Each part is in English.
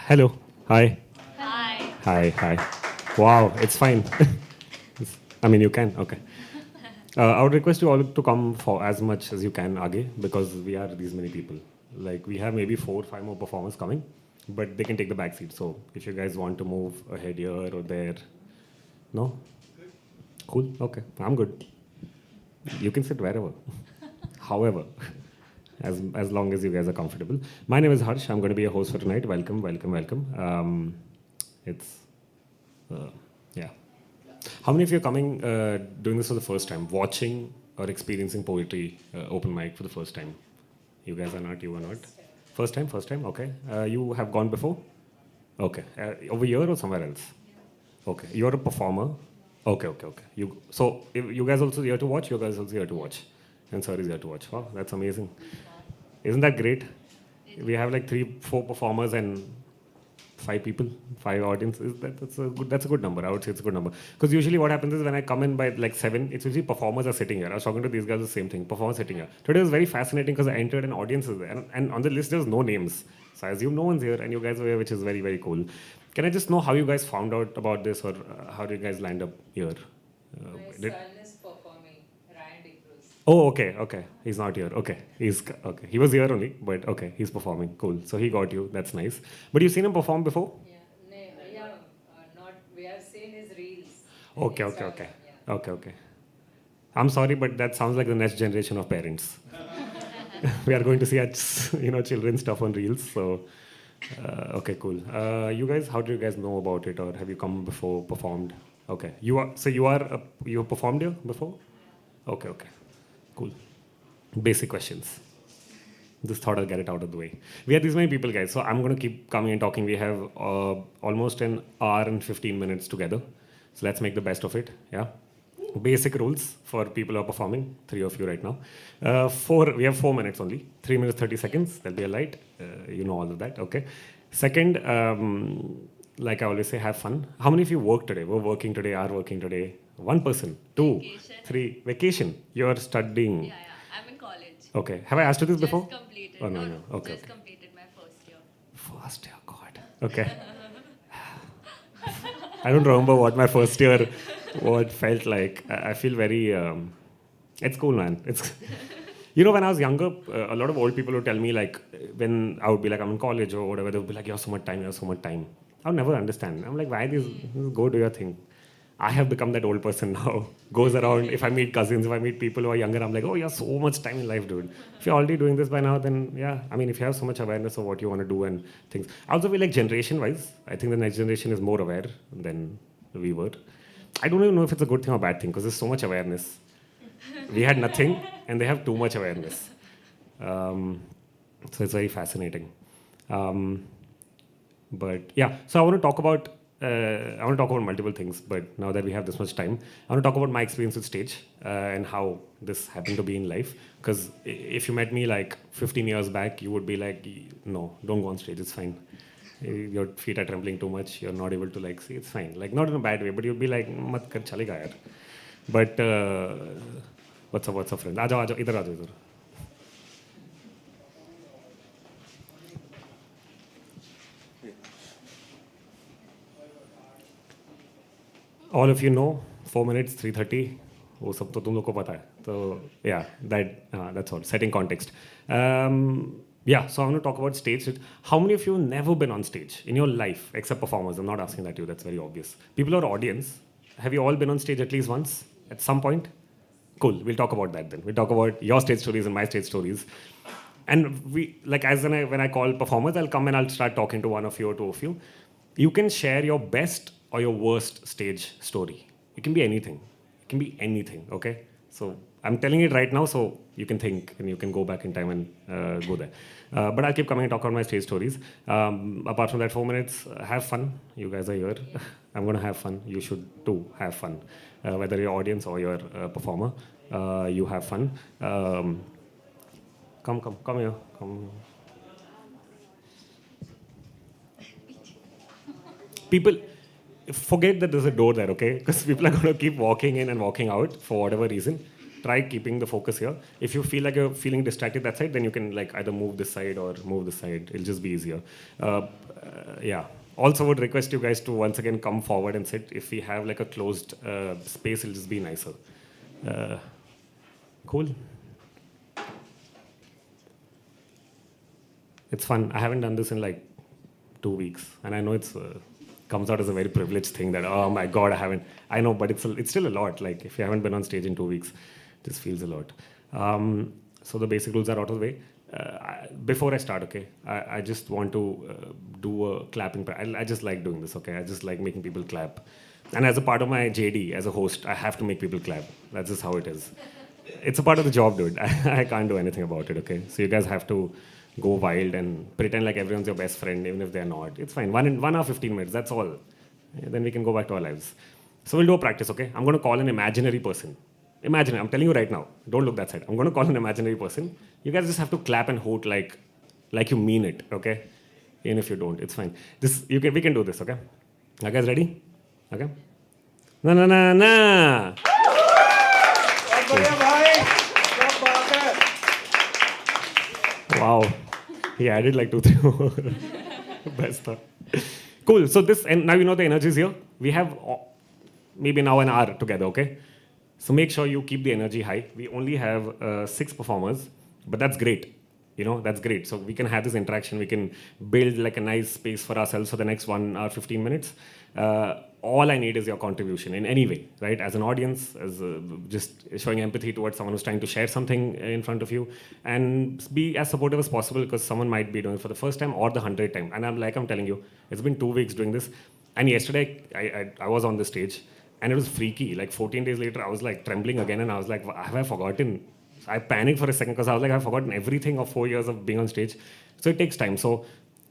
Hello. Hi. Hi. Hi. Hi. Wow, it's fine. I mean, you can. Okay. I would request you all to come for as much as you can, Age, because we are these many people. Like, we have maybe 4 or 5 more performers coming, but they can take the back seat. So, if you guys want to move ahead here or there, no? Cool. Okay. I'm good. You can sit wherever. However, as long as you guys are comfortable. My name is Harsh. I'm going to be a host for tonight. Welcome, welcome, welcome. It's uh, yeah. How many of you are coming doing this for the first time, watching or experiencing poetry open mic for the first time? You guys are not. You are not. First time. First time. Okay. You have gone before. Okay. Over here or somewhere else. Okay. You're a performer. Okay. Okay. Okay. If you guys also here to watch. You guys also here to watch. And sir is here to watch. Wow, that's amazing. Isn't that great? We have like 3, 4 performers and 5 people, 5 audience. That's a good number. I would say it's a good number. Because usually what happens is when I come in by like 7, it's usually performers are sitting here. I was talking to these guys the same thing. Performers sitting here. Today was very fascinating because I entered an audience is there, and on the list there's no names. So I assume no one's here, and you guys were here, which is very very cool. Can I just know how you guys found out about this, or how did you guys land up here? My Did, son is performing Ryan Cruz. Oh, okay, okay. He's not here. Okay, he's okay. He was here only, but okay, he's performing. Cool. So he got you. That's nice. But you've seen him perform before? Not we have seen his reels. Okay, okay, okay, okay, okay. I'm sorry, but that sounds like the next generation of parents. We are going to see children's stuff on reels. So, okay, cool. You guys, how do you guys know about it, or have you come before, performed? Okay, you performed here before? Okay, okay, cool. Basic questions. Just thought I'll get it out of the way. We have these many people, guys, so I'm going to keep coming and talking. We have almost an hour and 15 minutes together. So let's make the best of it. Yeah. Basic rules for people who are performing. 3 of you right now. We have 4 minutes only. 3 minutes, 30 seconds. There'll be a light. You know all of that. Okay. Second, like I always say, have fun. How many of you work today? We're working today, are working today? 1 person, 2, Vacation. 3. Vacation. You're studying. Yeah. I'm in college. Okay. Have I asked you this Just before? completed. Oh, no. Okay. Just Okay. completed my first year. First year, God. Okay. I don't remember what my first year what felt like. I feel very. It's cool, man. It's. When I was younger, a lot of old people would tell me like when I would be like I'm in college or whatever, they would be like you have so much time, you have so much time. I would never understand. I'm like, why this? Go do your thing. I have become that old person now. Goes around. If I meet cousins, if I meet people who are younger, I'm like, oh, you have so much time in life, dude. If you're already doing this by now, then yeah. I mean, if you have so much awareness of what you want to do and things. I also feel like generation-wise, I think the next generation is more aware than we were. I don't even know if it's a good thing or bad thing because there's so much awareness. We had nothing, and they have too much awareness. So it's very fascinating. But yeah, so I want to talk about multiple things, but now that we have this much time, I want to talk about my experience with stage and how this happened to be in life. Because if you met me like 15 years back, you would be like, no, don't go on stage, it's fine. Your feet are trembling too much, you're not able to like see, it's fine. Like, not in a bad way, but you'd be like, mat kar chalega yaar. But what's up, friend? Aa jao, idhar. All of you know 4 minutes 3:30 वो सब तो तुम लोग को पता है तो yeah that's all setting context. So I want to talk about stage. How many of you never been on stage in your life except performers? I'm not asking that to you, that's very obvious. People or audience, have you all been on stage at least once at some point? Cool, we'll talk about that then. We'll talk about your stage stories and my stage stories. And when I call performers, I'll come and I'll start talking to one of you or 2 of you. You can share your best or your worst stage story. It can be anything. It can be anything, okay? So I'm telling it right now so you can think and you can go back in time and go there. But I'll keep coming and talk about my stage stories. Apart from that, 4 minutes, have fun. You guys are here. I'm going to have fun. You should too have fun. Whether you're audience or you're a performer, you have fun. Come here. Come. People, forget that there's a door there, okay? Because people are going to keep walking in and walking out for whatever reason. try keeping the focus here. If you feel like you're feeling distracted that side, then you can like either move this side or move this side. It'll just be easier. Yeah. Also would request you guys to once again come forward and sit. If we have like a closed space, it'll just be nicer. Cool. It's fun. I haven't done this in like 2 weeks, and I know it's comes out as a very privileged thing that oh my god I haven't. I know, but it's still a lot. Like if you haven't been on stage in 2 weeks, this feels a lot. So the basic rules are out of the way. Before I start, okay, I just want to do a clapping. I just like doing this, okay. I just like making people clap, and as a part of my JD as a host, I have to make people clap. That's just how it is. It's a part of the job, dude. I can't do anything about it, okay. So you guys have to go wild and pretend like everyone's your best friend, even if they're not. It's fine. 1 hour, 15 minutes, that's all. Then we can go back to our lives. So we'll do a practice, okay? I'm going to call an imaginary person. Imagine, I'm telling you right now, don't look that side. I'm going to call an imaginary person. You guys just have to clap and hoot like you mean it, okay? Even if you don't, it's fine. We can do this, okay? Are you guys ready? Okay? Na na na na! Wow. He added like 2-3 more. Best thought. Cool. So this, and now you know the energy is here. We have maybe now an hour together, okay? So make sure you keep the energy high. We only have 6 performers, but that's great. You know, that's great. So we can have this interaction. We can build like a nice space for ourselves for the next 1 hour, 15 minutes. All I need is your contribution in any way, right? As an audience, as just showing empathy towards someone who's trying to share something in front of you, and be as supportive as possible because someone might be doing it for the first time or the 100th time. And I'm telling you, it's been 2 weeks doing this. And yesterday, I was on the stage, and it was freaky. Like 14 days later, I was like trembling again, and I was like, have I forgotten? I panicked for a second because I was like, I've forgotten everything of 4 years of being on stage. So it takes time. So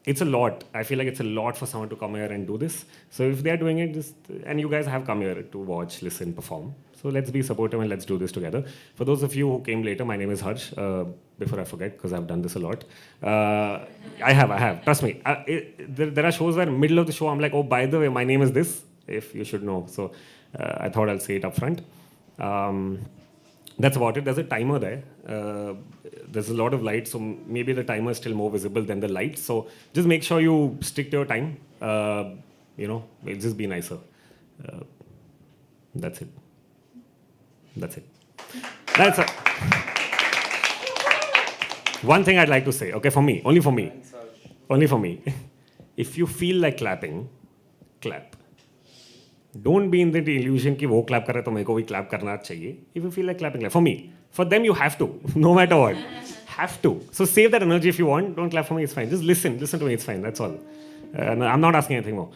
it's a lot. I feel like it's a lot for someone to come here and do this. So if they're doing it, and you guys have come here to watch, listen, perform. So let's be supportive and let's do this together. For those of you who came later, my name is Harsh. Before I forget, because I've done this a lot. I have. Trust me. There are shows where middle of the show, I'm like, oh, by the way, my name is this, if you should know. So I thought I'll say it up front. That's about it. There's a timer there. There's a lot of light, so maybe the timer is still more visible than the light. So just make sure you stick to your time. It'll just be nicer. That's it. That's it. One thing I'd like to say, okay, for me, only for me. If you feel like clapping, clap. Don't be in the illusion कि वो clap कर रहा है तो मेरे को भी clap करना चाहिए. If you feel like clapping, clap. For me, for them you have to, no matter what. Have to. So save that energy if you want. Don't clap for me, it's fine. Just listen to me, it's fine. That's all. No, I'm not asking anything more.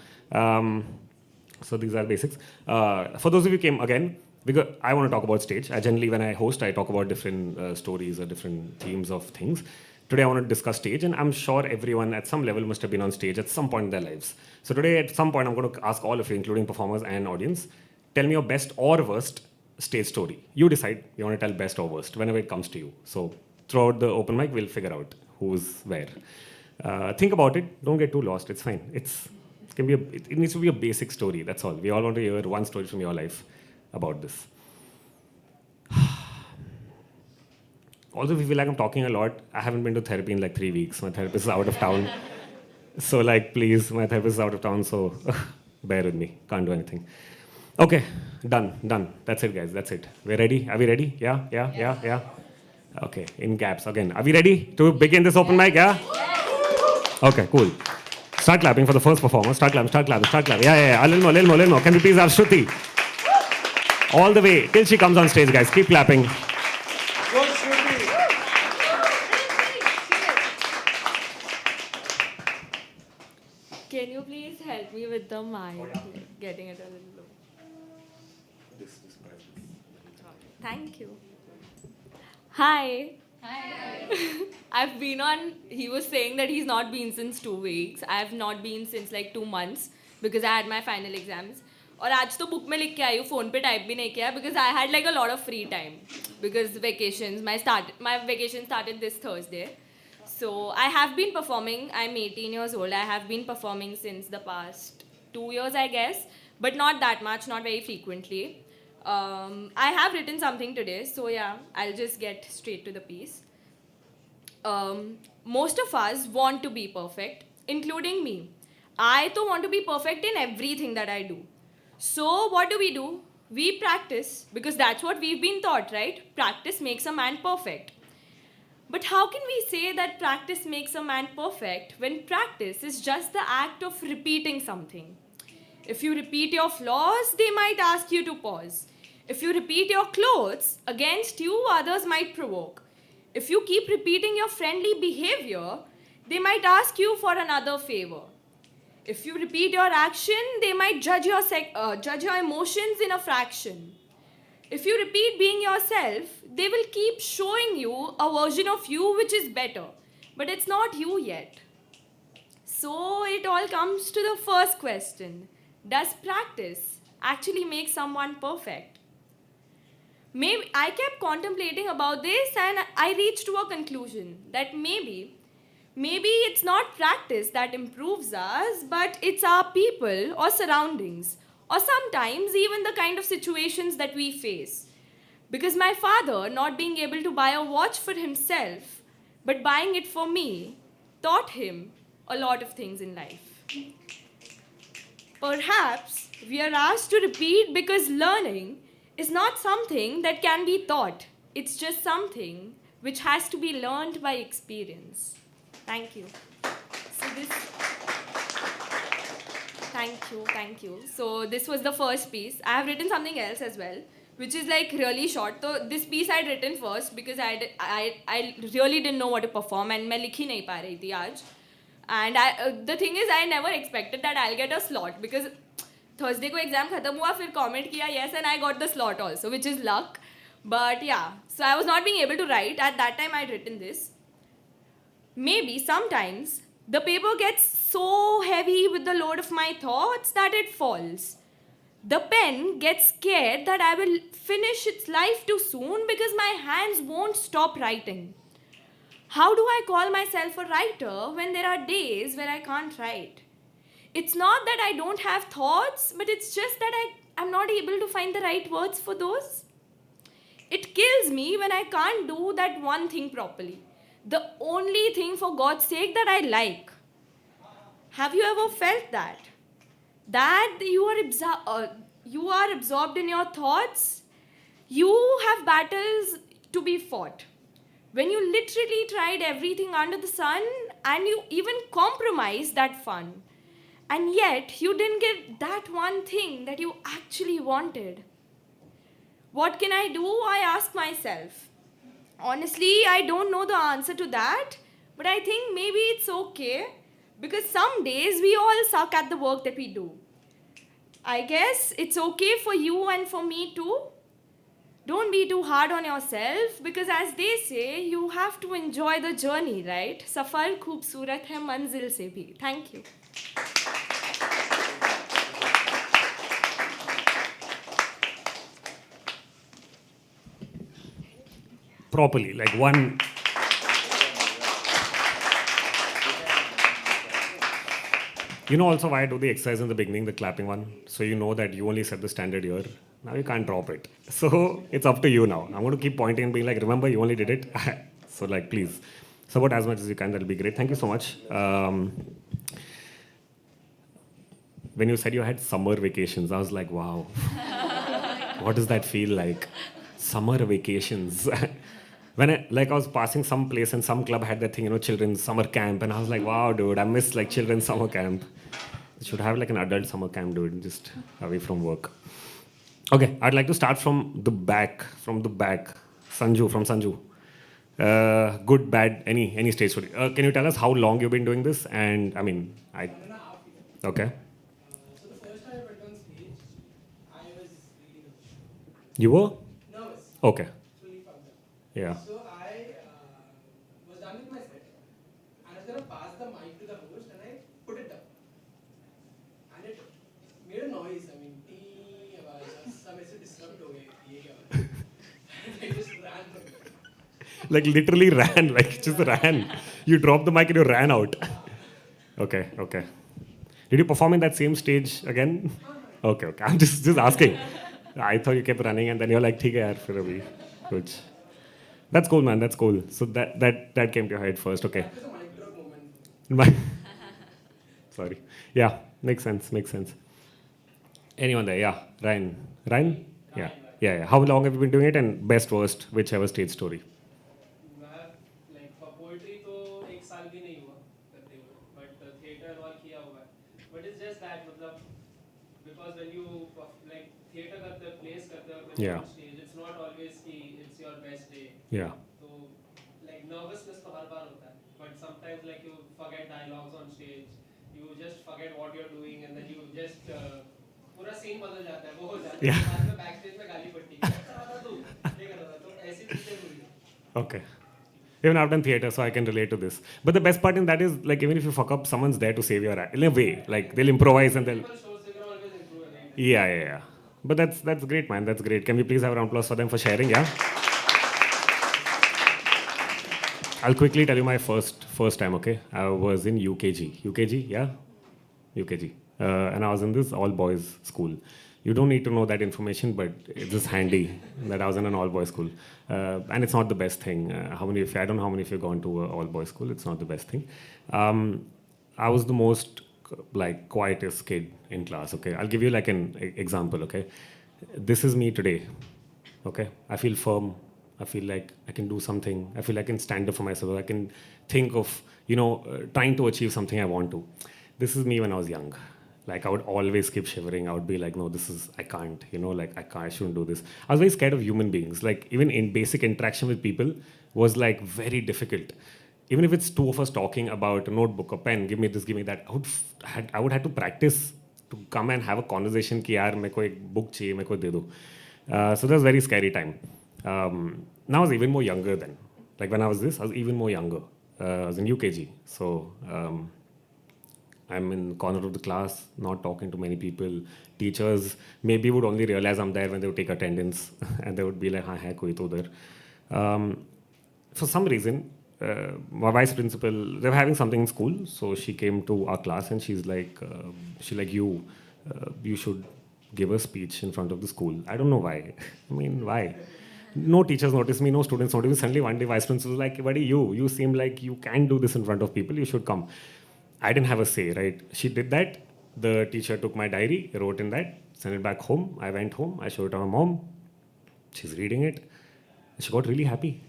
So these are basics. For those of you who came again, because I want to talk about stage. Generally, when I host, I talk about different stories or different themes of things. Today, I want to discuss stage, and I'm sure everyone at some level must have been on stage at some point in their lives. So today, at some point, I'm going to ask all of you, including performers and audience, tell me your best or worst stage story. You decide you want to tell best or worst whenever it comes to you. So throughout the open mic, we'll figure out who's where. Think about it. Don't get too lost. It's fine. It needs to be a basic story. That's all. We all want to hear one story from your life about this. Also, if you feel like I'm talking a lot, I haven't been to therapy in like 3 weeks. My therapist is out of town. So please, my therapist is out of town, so bear with me. Can't do anything. Okay, done. That's it, guys. That's it. We're ready? Are we ready? Yeah. Okay, in gaps again. Are we ready to begin this open mic? Yeah? Okay, cool. Start clapping for the first performer. Start clapping. Yeah. A little more. Can we please have Shruti? All the way till she comes on stage, guys. Keep clapping. Can you please help me with the mic? Getting it a little low. Thank you. Hi. I've been on, he was saying that he's not been since 2 weeks. I've not been since like 2 months because I had my final exams. और आज तो book में लिख के आई हूँ, phone पे type भी नहीं किया because I had like a lot of free time because vacations. My vacation started this Thursday. So I have been performing. I'm 18 years old. I have been performing since the past 2 years, I guess, but not that much, not very frequently. I have written something today, so yeah, I'll just get straight to the piece. Most of us want to be perfect, including me. I too want to be perfect in everything that I do. So, what do? We practice because that's what we've been taught, right? Practice makes a man perfect. But how can we say that practice makes a man perfect when practice is just the act of repeating something? If you repeat your flaws, they might ask you to pause. If you repeat your clothes, against you, others might provoke. If you keep repeating your friendly behavior, they might ask you for another favor. If you repeat your action, they might judge your emotions in a fraction. If you repeat being yourself, they will keep showing you a version of you which is better, but it's not you yet. So it all comes to the first question. Does practice actually make someone perfect? Maybe I kept contemplating about this and I reached to a conclusion that maybe it's not practice that improves us, but it's our people or surroundings, or sometimes even the kind of situations that we face. Because my father, not being able to buy a watch for himself, but buying it for me, taught him a lot of things in life. Perhaps we are asked to repeat because learning is not something that can be taught, it's just something which has to be learned by experience. Thank you. Thank you. So this was the first piece. I have written something else as well, which is like really short. So this piece I'd written first because I really didn't know what to perform and मैं लिख ही नहीं पा रही थी आज. And the thing is I never expected that I'll get a slot because Thursday को exam खत्म हुआ फिर comment किया yes and I got the slot also, which is luck. But yeah, so I was not being able to write. At that time I'd written this. Maybe sometimes the paper gets so heavy with the load of my thoughts that it falls. The pen gets scared that I will finish its life too soon because my hands won't stop writing. How do I call myself a writer when there are days where I can't write? It's not that I don't have thoughts, but it's just that I'm not able to find the right words for those. It kills me when I can't do that one thing properly. The only thing for God's sake that I like. Have you ever felt that? That you are absorbed in your thoughts? You have battles to be fought. When you literally tried everything under the sun and you even compromised that fun. And yet you didn't get that one thing that you actually wanted. What can I do? I ask myself. Honestly, I don't know the answer to that, but I think maybe it's okay because some days we all suck at the work that we do. I guess it's okay for you and for me too. Don't be too hard on yourself because as they say, you have to enjoy the journey, right? Safar khoobsurat hai manzil se bhi. Thank you. Properly, like one. You know also why I do the exercise in the beginning, the clapping one? So you know that you only set the standard here. Now you can't drop it. So it's up to you now. I'm going to keep pointing and being like, remember, you only did it. So like, please, support as much as you can. That'll be great. Thank you so much. When you said you had summer vacations, I was like, wow. What does that feel like? Summer vacations. When I was passing some place and some club had that thing, children's summer camp, and I was like, wow, dude, I miss like children's summer camp. They should have like an adult summer camp, dude, just away from work. Okay, I'd like to start from the back. Sanju. Good, bad, any stage story. Can you tell us how long you've been doing this? And I mean, okay. So the first time I went on stage, I was really nervous. You were? Nervous. Okay. Fully pumped up. Yeah. So I was done with my set. And I was going to pass the mic to the host and I put it down. And it made a noise. I mean, tea, some ऐसे disrupt हो गए. ये क्या हुआ? And I just ran from it. Like literally ran, like just ran. You dropped the mic and you ran out. Okay. Did you perform in that same stage again? Okay. I'm just asking. I thought you kept running, and then you're like, "ठीक है यार, फिर अभी कुछ." That's cool, man. That's cool. So that came to your head first, okay? That was a mic drop moment. My- Sorry. Yeah, makes sense. Makes sense. Anyone there? Yeah, Ryan. Ryan? Yeah. Yeah. How long have you been doing it? And best, worst, whichever stage story. मैं like for poetry तो एक साल भी नहीं हुआ करते हुए, but theater और किया हुआ है. But it's just that मतलब because when you like theater करते हो, plays करते हो, when you're Yeah. on stage, it's not always कि it's your best day. Yeah. So like nervousness तो हर बार होता है, but sometimes like you forget dialogues on stage, you just forget what you're doing, and then you just पूरा scene बदल जाता है, वो हो जाता है. Yeah. बाद में backstage में गाली पड़ती है, क्या कर रहा था तू, ये कर रहा था, तो ऐसी चीजें हुई. Okay. Even I've done theater, so I can relate to this. But the best part in that is, like, even if you fuck up, someone's there to save your act. In a way, like, they'll improvise and they'll. Shows they can always improve and right? Yeah. But that's great, man. That's great. Can we please have a round of applause for them for sharing? Yeah. I'll quickly tell you my first time. Okay, I was in UKG. UKG, yeah, UKG, and I was in this all boys school. You don't need to know that information, but it's just handy that I was in an all boys school, and it's not the best thing. How many? I don't know how many of you have gone to an all boys school. It's not the best thing. I was the most like quietest kid in class. Okay, I'll give you like an example. Okay, this is me today. Okay, I feel firm. I feel like I can do something. I feel I can stand up for myself. I can think of, trying to achieve something I want to. This is me when I was young. Like I would always keep shivering. I would be like, no, I can't, like I shouldn't do this. I was very scared of human beings. Like even in basic interaction with people was like very difficult. Even if it's two of us talking about a notebook, a pen, give me this, give me that, I would have to practice to come and have a conversation कि यार मेरे को एक book चाहिए, मेरे को दे दो. So that was a very scary time. Now I was even more younger then. Like when I was I was even more younger. I was in UKG. So I'm in the corner of the class, not talking to many people. Teachers maybe would only realize I'm there when they would take attendance and they would be like, हाँ है कोई तो उधर. For some reason, my vice principal, they were having something in school, so she came to our class and she's like, you should give a speech in front of the school. I don't know why. I mean, why? No teachers notice me, no students notice me. Suddenly one day vice principal was like, buddy, you seem like you can do this in front of people, you should come. I didn't have a say, right? She did that. The teacher took my diary, wrote in that, sent it back home. I went home, I showed it to my mom. She's reading it. She got really happy.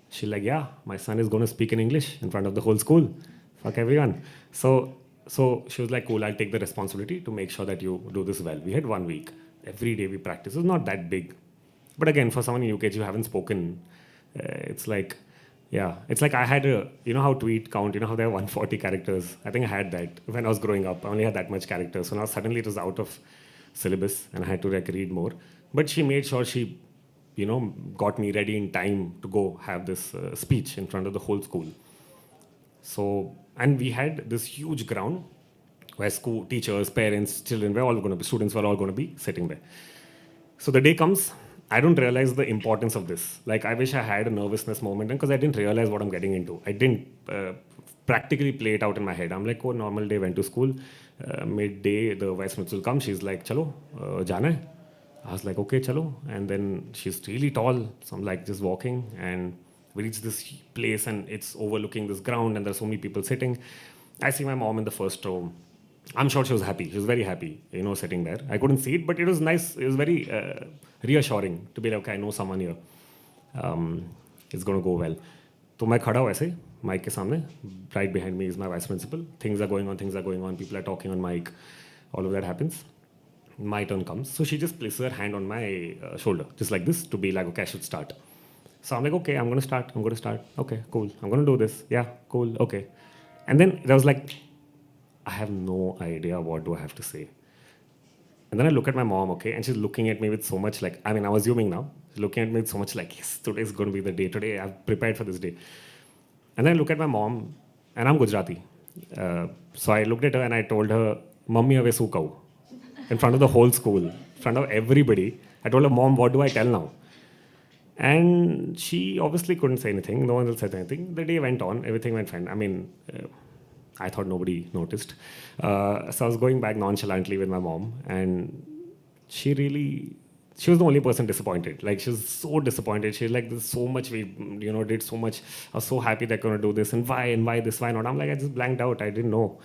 She's like, yeah, my son is going to speak in English in front of the whole school. Fuck everyone. So she was like, cool, I'll take the responsibility to make sure that you do this well. We had 1 week. Every day we practiced. It was not that big. But again, for someone in UKG who haven't spoken, it's like, yeah, it's like I had how tweet count, how there are 140 characters. I think I had that when I was growing up. I only had that much characters. So now suddenly it was out of syllabus and I had to like read more. But she made sure she, got me ready in time to go have this speech in front of the whole school. So, and we had this huge ground where school teachers, parents, children, students were all going to be sitting there. So the day comes, I don't realize the importance of this. Like, I wish I had a nervousness moment because I didn't realize what I'm getting into. I didn't practically play it out in my head. I'm like, oh, normal day, went to school. Midday, the vice principal comes. She's like, chalo, jana hai. I was like, okay, chalo. And then she's really tall. So I'm like, just walking. And we reach this place and it's overlooking this ground and there's so many people sitting. I see my mom in the first row. I'm sure she was happy. She was very happy, sitting there. I couldn't see it, but it was nice. It was very reassuring to be like, okay, I know someone here. It's going to go well. So मैं खड़ा हूँ ऐसे mic के सामने. Right behind me is my vice principal. Things are going on. People are talking on mic. All of that happens. My turn comes. So she just places her hand on my shoulder, just like this, to be like, okay, I should start. So I'm like, okay, I'm going to start. Okay, cool. I'm going to do this. Yeah, cool. Okay. And then there was like, I have no idea what do I have to say. And then I look at my mom, okay, and she's looking at me with so much like, I'm assuming now, she's looking at me with so much like, yes, today's going to be the day. Today I've prepared for this day. And then I look at my mom, and I'm Gujarati. So I looked at her and I told her, Mummy ave su kau. In front of the whole school, in front of everybody. I told her, Mom, what do I tell now? And she obviously couldn't say anything. No one else said anything. The day went on. Everything went fine. I thought nobody noticed. So I was going back nonchalantly with my mom, and she really she was the only person disappointed. Like, she was so disappointed. She's like, there's so much we, did so much. I was so happy they're going to do this. And why this, why not? I'm like, I just blanked out. I didn't know.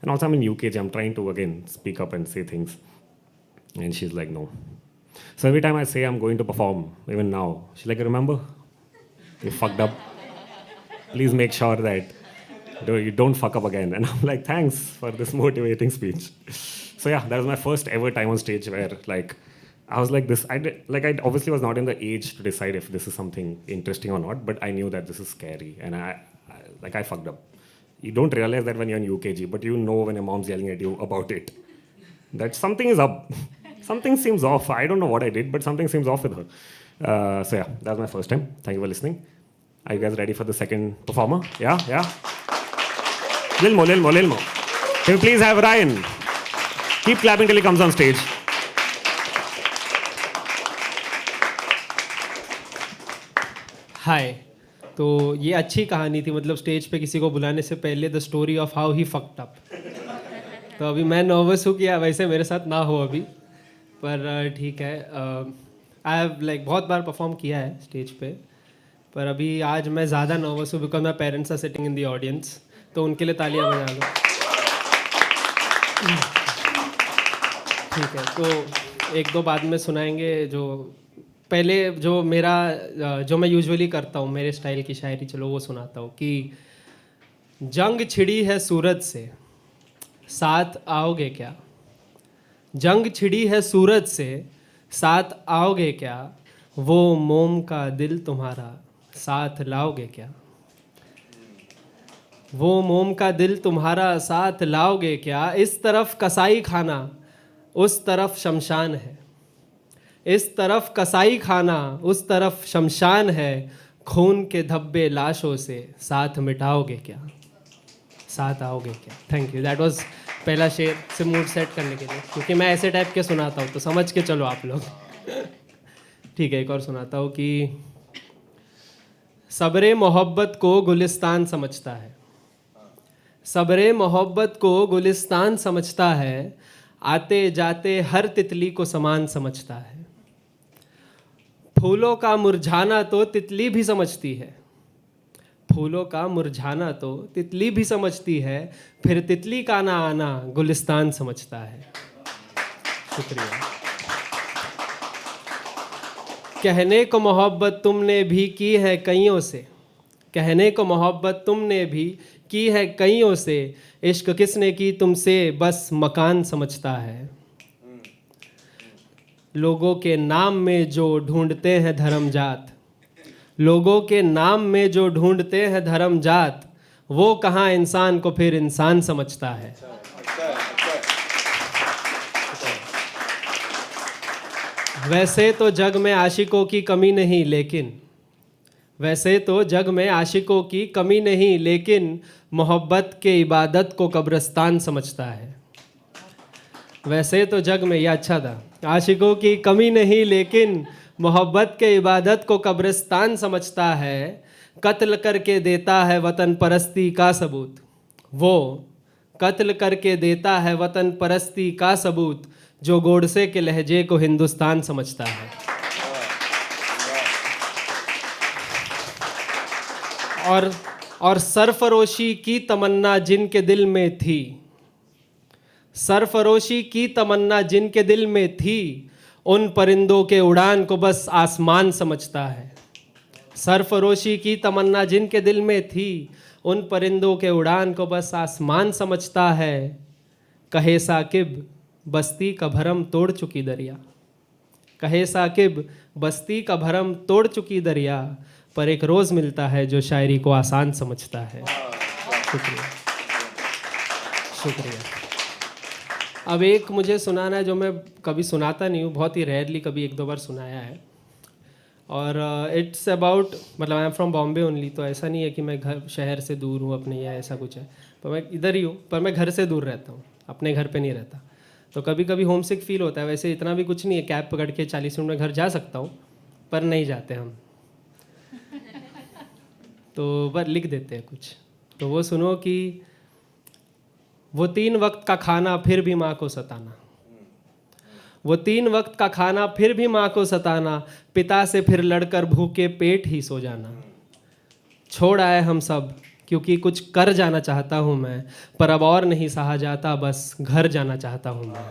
And also, I'm in UKG. I'm trying to, again, speak up and say things. And she's like, no. So every time I say I'm going to perform, even now, she's like, remember? You fucked up. Please make sure that you don't fuck up again. And I'm like, thanks for this motivating speech. So yeah, that was my first ever time on stage where, like, I was like this. I obviously was not in the age to decide if this is something interesting or not, but I knew that this is scary, and I fucked up. You don't realize that when you're in UKG, but you know when your mom's yelling at you about it, that something is up. Something seems off. I don't know what I did, but something seems off with her. So yeah, that was my first time. Thank you for listening. Are you guys ready for the second performer? Yeah? Lil Mo. Can we please have Ryan? Keep clapping till he comes on stage. हाय, तो ये अच्छी कहानी थी, मतलब stage पे किसी को बुलाने से पहले the story of how he fucked up. तो अभी मैं नर्वस हूँ कि वैसे मेरे साथ ना हो अभी, पर ठीक है। आई हैव लाइक बहुत बार परफॉर्म किया है स्टेज पे, पर अभी आज मैं ज़्यादा नर्वस हूँ because my parents are sitting in the audience, तो उनके लिए तालियां बजा लो। ठीक है, तो एक दो बाद में सुनाएंगे। जो पहले जो मैं यूजुअली करता हूँ, मेरे स्टाइल की शायरी, चलो वो सुनाता हूँ कि जंग छिड़ी है सूरज से, साथ आओगे क्या? जंग छिड़ी है सूरज से, साथ आओगे क्या? वो मोम का दिल तुम्हारा साथ लाओगे क्या? वो मोम का दिल तुम्हारा साथ लाओगे क्या? इस तरफ कसाई खाना, उस तरफ शमशान है। इस तरफ कसाई खाना, उस तरफ शमशान है। खून के धब्बे लाशों से साथ मिटाओगे क्या? साथ आओगे क्या? Thank you. दैट वाज पहला शेर से मूड सेट करने के लिए, क्योंकि मैं ऐसे टाइप के सुनाता हूँ, तो समझ के चलो आप लोग। ठीक है, एक और सुनाता हूँ कि सब्रे मोहब्बत को गुलिस्तान समझता है। सब्रे मोहब्बत को गुलिस्तान समझता है। आते जाते हर तितली को समान समझता है। फूलों का मुरझाना तो तितली भी समझती है। फूलों का मुरझाना तो तितली भी समझती है। फिर तितली का ना आना गुलिस्तान समझता है। शुक्रिया। कहने को मोहब्बत तुमने भी की है कईयों से। कहने को मोहब्बत तुमने भी की है कईयों से। इश्क किसने की तुमसे बस मकान समझता है। लोगों के नाम में जो ढूंढते हैं धर्म जात, लोगों के नाम में जो ढूंढते हैं धर्म जात, वो कहाँ इंसान को फिर इंसान समझता है। वैसे तो जग में आशिकों की कमी नहीं, लेकिन वैसे तो जग में आशिकों की कमी नहीं, लेकिन मोहब्बत के इबादत को कब्रिस्तान समझता है। वैसे तो जग में, यह अच्छा था, आशिकों की कमी नहीं, लेकिन मोहब्बत के इबादत को कब्रिस्तान समझता है। कत्ल करके देता है वतन परस्ती का सबूत। वो कत्ल करके देता है वतन परस्ती का सबूत, जो गोडसे के लहजे को हिंदुस्तान समझता है। और सरफरोशी की तमन्ना जिनके दिल में थी, सरफरोशी की तमन्ना जिनके दिल में थी, उन परिंदों के उड़ान को बस आसमान समझता है। सरफरोशी की तमन्ना जिनके दिल में थी, उन परिंदों के उड़ान को बस आसमान समझता है। कहे साकिब बस्ती का भरम तोड़ चुकी दरिया, कहे साकिब बस्ती का भरम तोड़ चुकी दरिया, पर एक रोज़ मिलता है जो शायरी को आसान समझता है। शुक्रिया, शुक्रिया। अब एक मुझे सुनाना है जो मैं कभी सुनाता नहीं हूँ, बहुत ही रेयरली कभी एक दो बार सुनाया है। और इट्स अबाउट, मतलब I am from Bombay only, तो ऐसा नहीं है कि मैं घर शहर से दूर हूँ अपने, या ऐसा कुछ है, पर मैं इधर ही हूँ, पर मैं घर से दूर रहता हूँ, अपने घर पे नहीं रहता। तो कभी कभी होम सिक फील होता है। वैसे इतना भी कुछ नहीं है, कैब पकड़ के 40 मिनट में घर जा सकता हूँ, पर नहीं जाते हम, तो बस लिख देते हैं कुछ। तो वो सुनो कि वो 3 वक्त का खाना फिर भी माँ को सताना, वो 3 वक्त का खाना फिर भी माँ को सताना, पिता से फिर लड़कर भूखे पेट ही सो जाना। छोड़ आए हम सब क्योंकि कुछ कर जाना चाहता हूँ मैं, पर अब और नहीं सहा जाता, बस घर जाना चाहता हूँ मैं।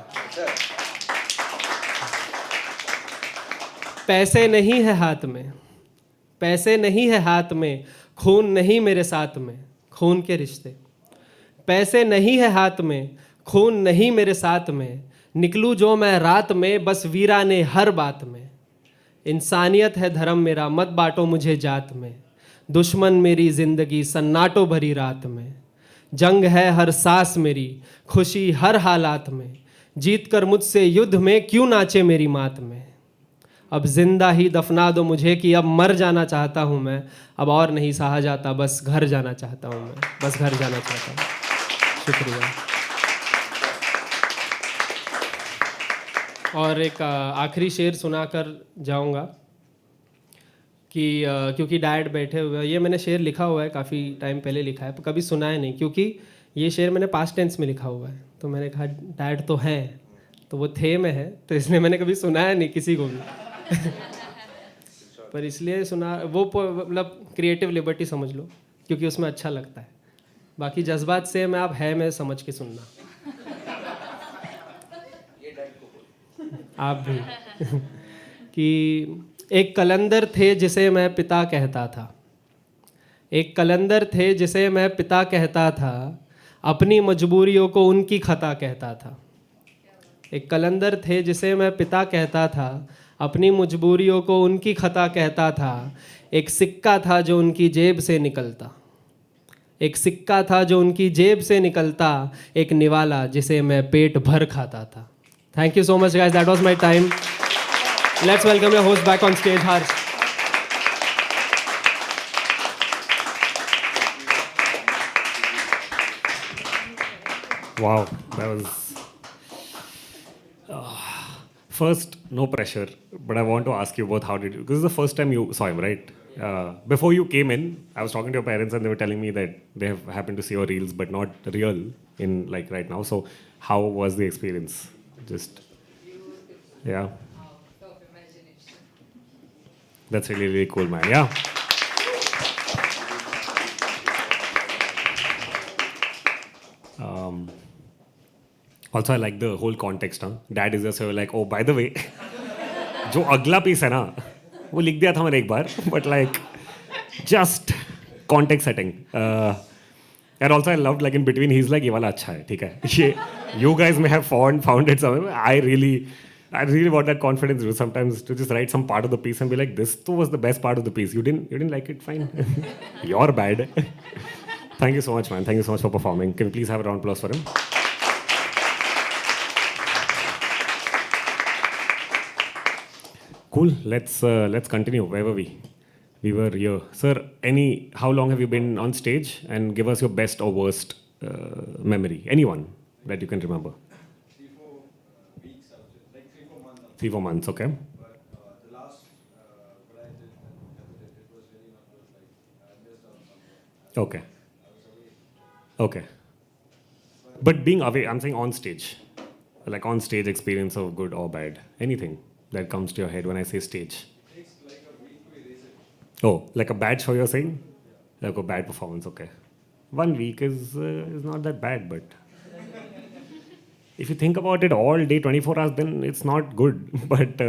पैसे नहीं है हाथ में, पैसे नहीं है हाथ में, खून नहीं मेरे साथ में, खून के रिश्ते। पैसे नहीं है हाथ में, खून नहीं मेरे साथ में, निकलूं जो मैं रात में, बस वीराने हर बात में। इंसानियत है धर्म मेरा, मत बांटो मुझे जात में, दुश्मन मेरी जिंदगी सन्नाटो भरी रात में। जंग है हर सांस मेरी, खुशी हर हालात में, जीत कर मुझसे युद्ध में क्यों नाचे मेरी मात में। अब जिंदा ही दफना दो मुझे कि अब मर जाना चाहता हूँ मैं, अब और नहीं सहा जाता, बस घर जाना चाहता हूँ मैं, बस घर जाना चाहता हूँ। शुक्रिया। और एक आखिरी शेर सुनाकर जाऊँगा कि क्योंकि डैड बैठे हुए हैं, ये मैंने शेर लिखा हुआ है, काफ़ी टाइम पहले लिखा है, पर कभी सुनाया नहीं, क्योंकि ये शेर मैंने पास्ट टेंस में लिखा हुआ है। तो मैंने कहा डैड तो हैं, तो वो थे में है, तो इसलिए मैंने कभी सुनाया नहीं किसी को भी। पर इसलिए सुना, वो मतलब क्रिएटिव लिबर्टी समझ लो, क्योंकि उसमें अच्छा लगता है। बाकी जज्बात से मैं आप है मैं समझ के सुनना। आप भी। कि एक कलंदर थे जिसे मैं पिता कहता था, एक कलंदर थे जिसे मैं पिता कहता था, अपनी मजबूरियों को उनकी खता कहता था। एक कलंदर थे जिसे मैं पिता कहता था, अपनी मजबूरियों को उनकी खता कहता था। एक सिक्का था जो उनकी जेब से निकलता, एक सिक्का था जो उनकी जेब से निकलता, एक निवाला जिसे मैं पेट भर खाता था। Thank you so much guys, that was my time. Let's welcome your host back on stage, Harsh. Wow, that was first, no pressure, but I want to ask you both, how did you, because this is the first time you saw him, right? Before you came in, I was talking to your parents and they were telling me that they have happened to see your reels, but not real in like right now. So how was the experience? Just, yeah, Out of imagination. that's really, really cool, man. Yeah. Also, I like the whole context. Huh? Dad is just like, oh, by the way, जो अगला piece है ना, वो लिख दिया था मैंने एक बार, but like, just context setting. And also, I loved like in between, he's like, ये वाला अच्छा है, ठीक है. ये, you guys may have found it somewhere. I really want that confidence sometimes to just write some part of the piece and be like, this was the best part of the piece. You didn't like it, fine. You're bad. Thank you so much, man. Thank you so much for performing. Can we please have a round of applause for him? Cool. Let's continue. Where were we? We were here, sir. How long have you been on stage? And give us your best or worst memory. Anyone that you can remember. 3-4 weeks, I would say. Like 3-4 months. 3-4 months. Okay. But the last what I did, it was really not good. Like I missed out on something. Okay. I was away. Okay. But being away, I'm saying on stage, like on stage experience of good or bad, anything that comes to your head when I say stage. It takes like a week to erase it. Oh, like a bad show you're saying? Like a bad performance, okay. 1 week is not that bad, but if you think about it all day, 24 hours, then it's not good. But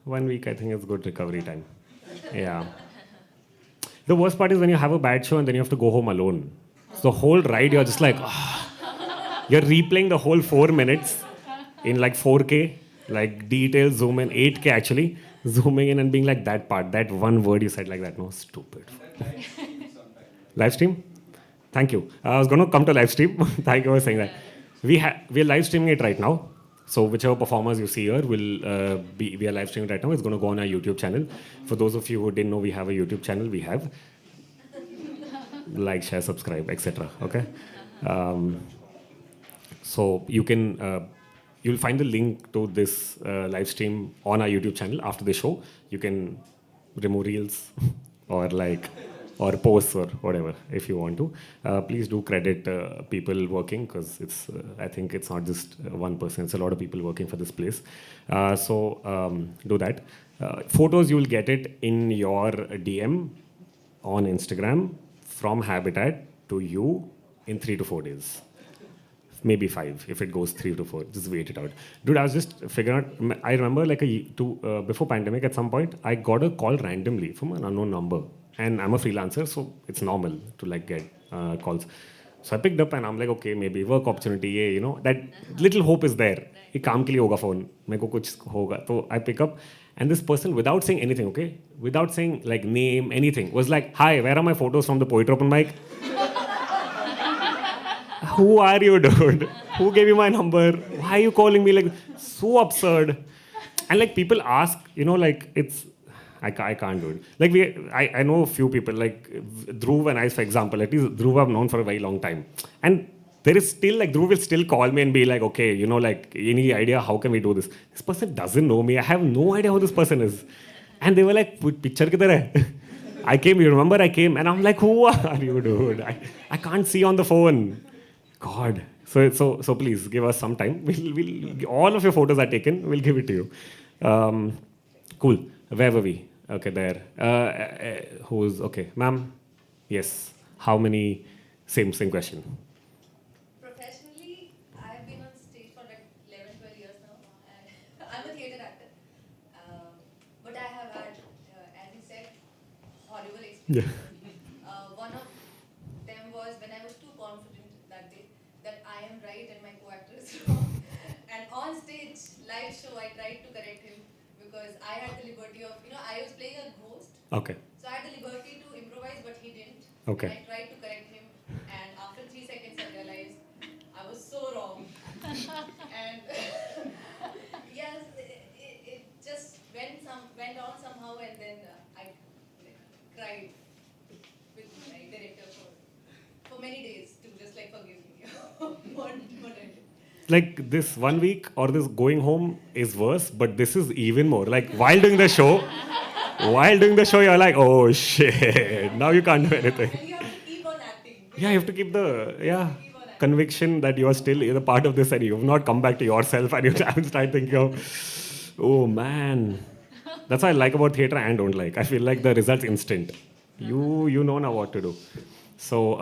1 week, I think, is good recovery time. Yeah. The worst part is when you have a bad show and then you have to go home alone. So the whole ride, you're just like, you're replaying the whole 4 minutes in like 4K, like details, zoom in, 8K actually, zooming in and being like that part, that one word you said like that, no, stupid. Live stream? Thank you. I was going to come to live stream. Thank you for saying that. We're live streaming it right now. So whichever performers you see here will we are live streaming right now. It's going to go on our YouTube channel. For those of you who didn't know we have a YouTube channel, we have. Like, share, subscribe, etc. Okay. So you can you'll find the link to this live stream on our YouTube channel after the show. You can remove reels or like or posts or whatever if you want to. Please do credit people working, because it's I think it's not just one person, it's a lot of people working for this place. Do that. Photos, you will get it in your DM on Instagram from Habitat to you in 3 to 4 days. Maybe 5 if it goes 3 to 4. Just wait it out, dude. I was just figuring out. I remember like before pandemic, at some point I got a call randomly from an unknown number, and I'm a freelancer, so it's normal to like get calls. So I picked up and I'm like, okay, maybe work opportunity. You know, that little hope is there. ये काम के लिए होगा phone. मेरे को कुछ होगा. So I pick up, and this person, without saying anything, okay, without saying like name, anything, was like, hi, where are my photos from the poetry open mic? Who are you, dude? Who gave you my number? Why are you calling me? Like, so absurd. And like people ask, you know, like it's, I can't do it. Like I know a few people, like Dhruv and I, for example, at least Dhruv I've known for a very long time. And there is still like, Dhruv will still call me and be like, okay, you know, like any idea, how can we do this? This person doesn't know me. I have no idea who this person is. And they were like, picture kidhar hai? I came, you remember I came, and I'm like, who are you, dude? I can't see on the phone. God. So please give us some time. We'll all of your photos are taken. We'll give it to you. Cool. Where were we? Okay, there. Who's okay, ma'am? Yes. How many? Same question. Professionally, I've been on stage for like 11, 12 years now, and I'm a theatre actor. But I have had, as you said, horrible experiences. One of them was when I was too confident that day that I am right and my co-actor is wrong. And on stage, live show, I tried to correct him because I had the liberty of, I was playing a ghost. Okay. So I had the liberty to improvise, but he didn't. Okay. And I tried to correct him, and after 3 seconds, I realized I was so wrong. And yes, it just went on somehow, and then I cried with my director for many days to just like forgive me. what I did. Like this 1 week or this going home is worse, but this is even more. Like while doing the show, you're like, oh shit, now you can't do anything. And you have to keep on acting. Yeah, you have to keep the conviction that you are still a part of this and you have not come back to yourself, and you haven't started thinking of, oh man. That's what I like about theatre and don't like. I feel like the result's instant. You know now what to do. So,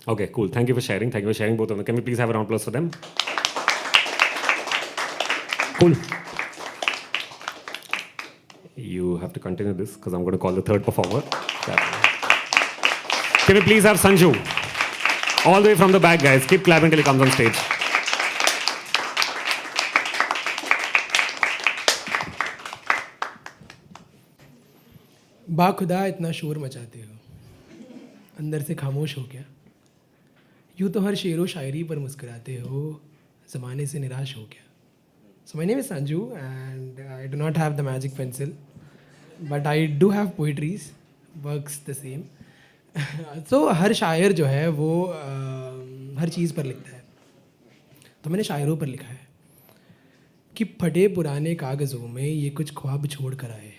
okay, cool. Thank you for sharing. Thank you for sharing both of them. Can we please have a round of applause for them? Cool. You have to continue this because I'm going to call the third performer. Can we please have Sanju? All the way from the back, guys. Keep clapping till he comes on stage. बाखुदा इतना शोर मचाते हो, अंदर से खामोश हो क्या? यूँ तो हर शेरो शायरी पर मुस्कुराते हो, ज़माने से निराश हो क्या? So my name is Sanju, and I do not have the magic pencil, but I do have poetries, works the same. So हर शायर जो है वो हर चीज़ पर लिखता है. तो मैंने शायरों पर लिखा है कि फटे पुराने कागज़ों में ये कुछ ख्वाब छोड़ कर आए हैं.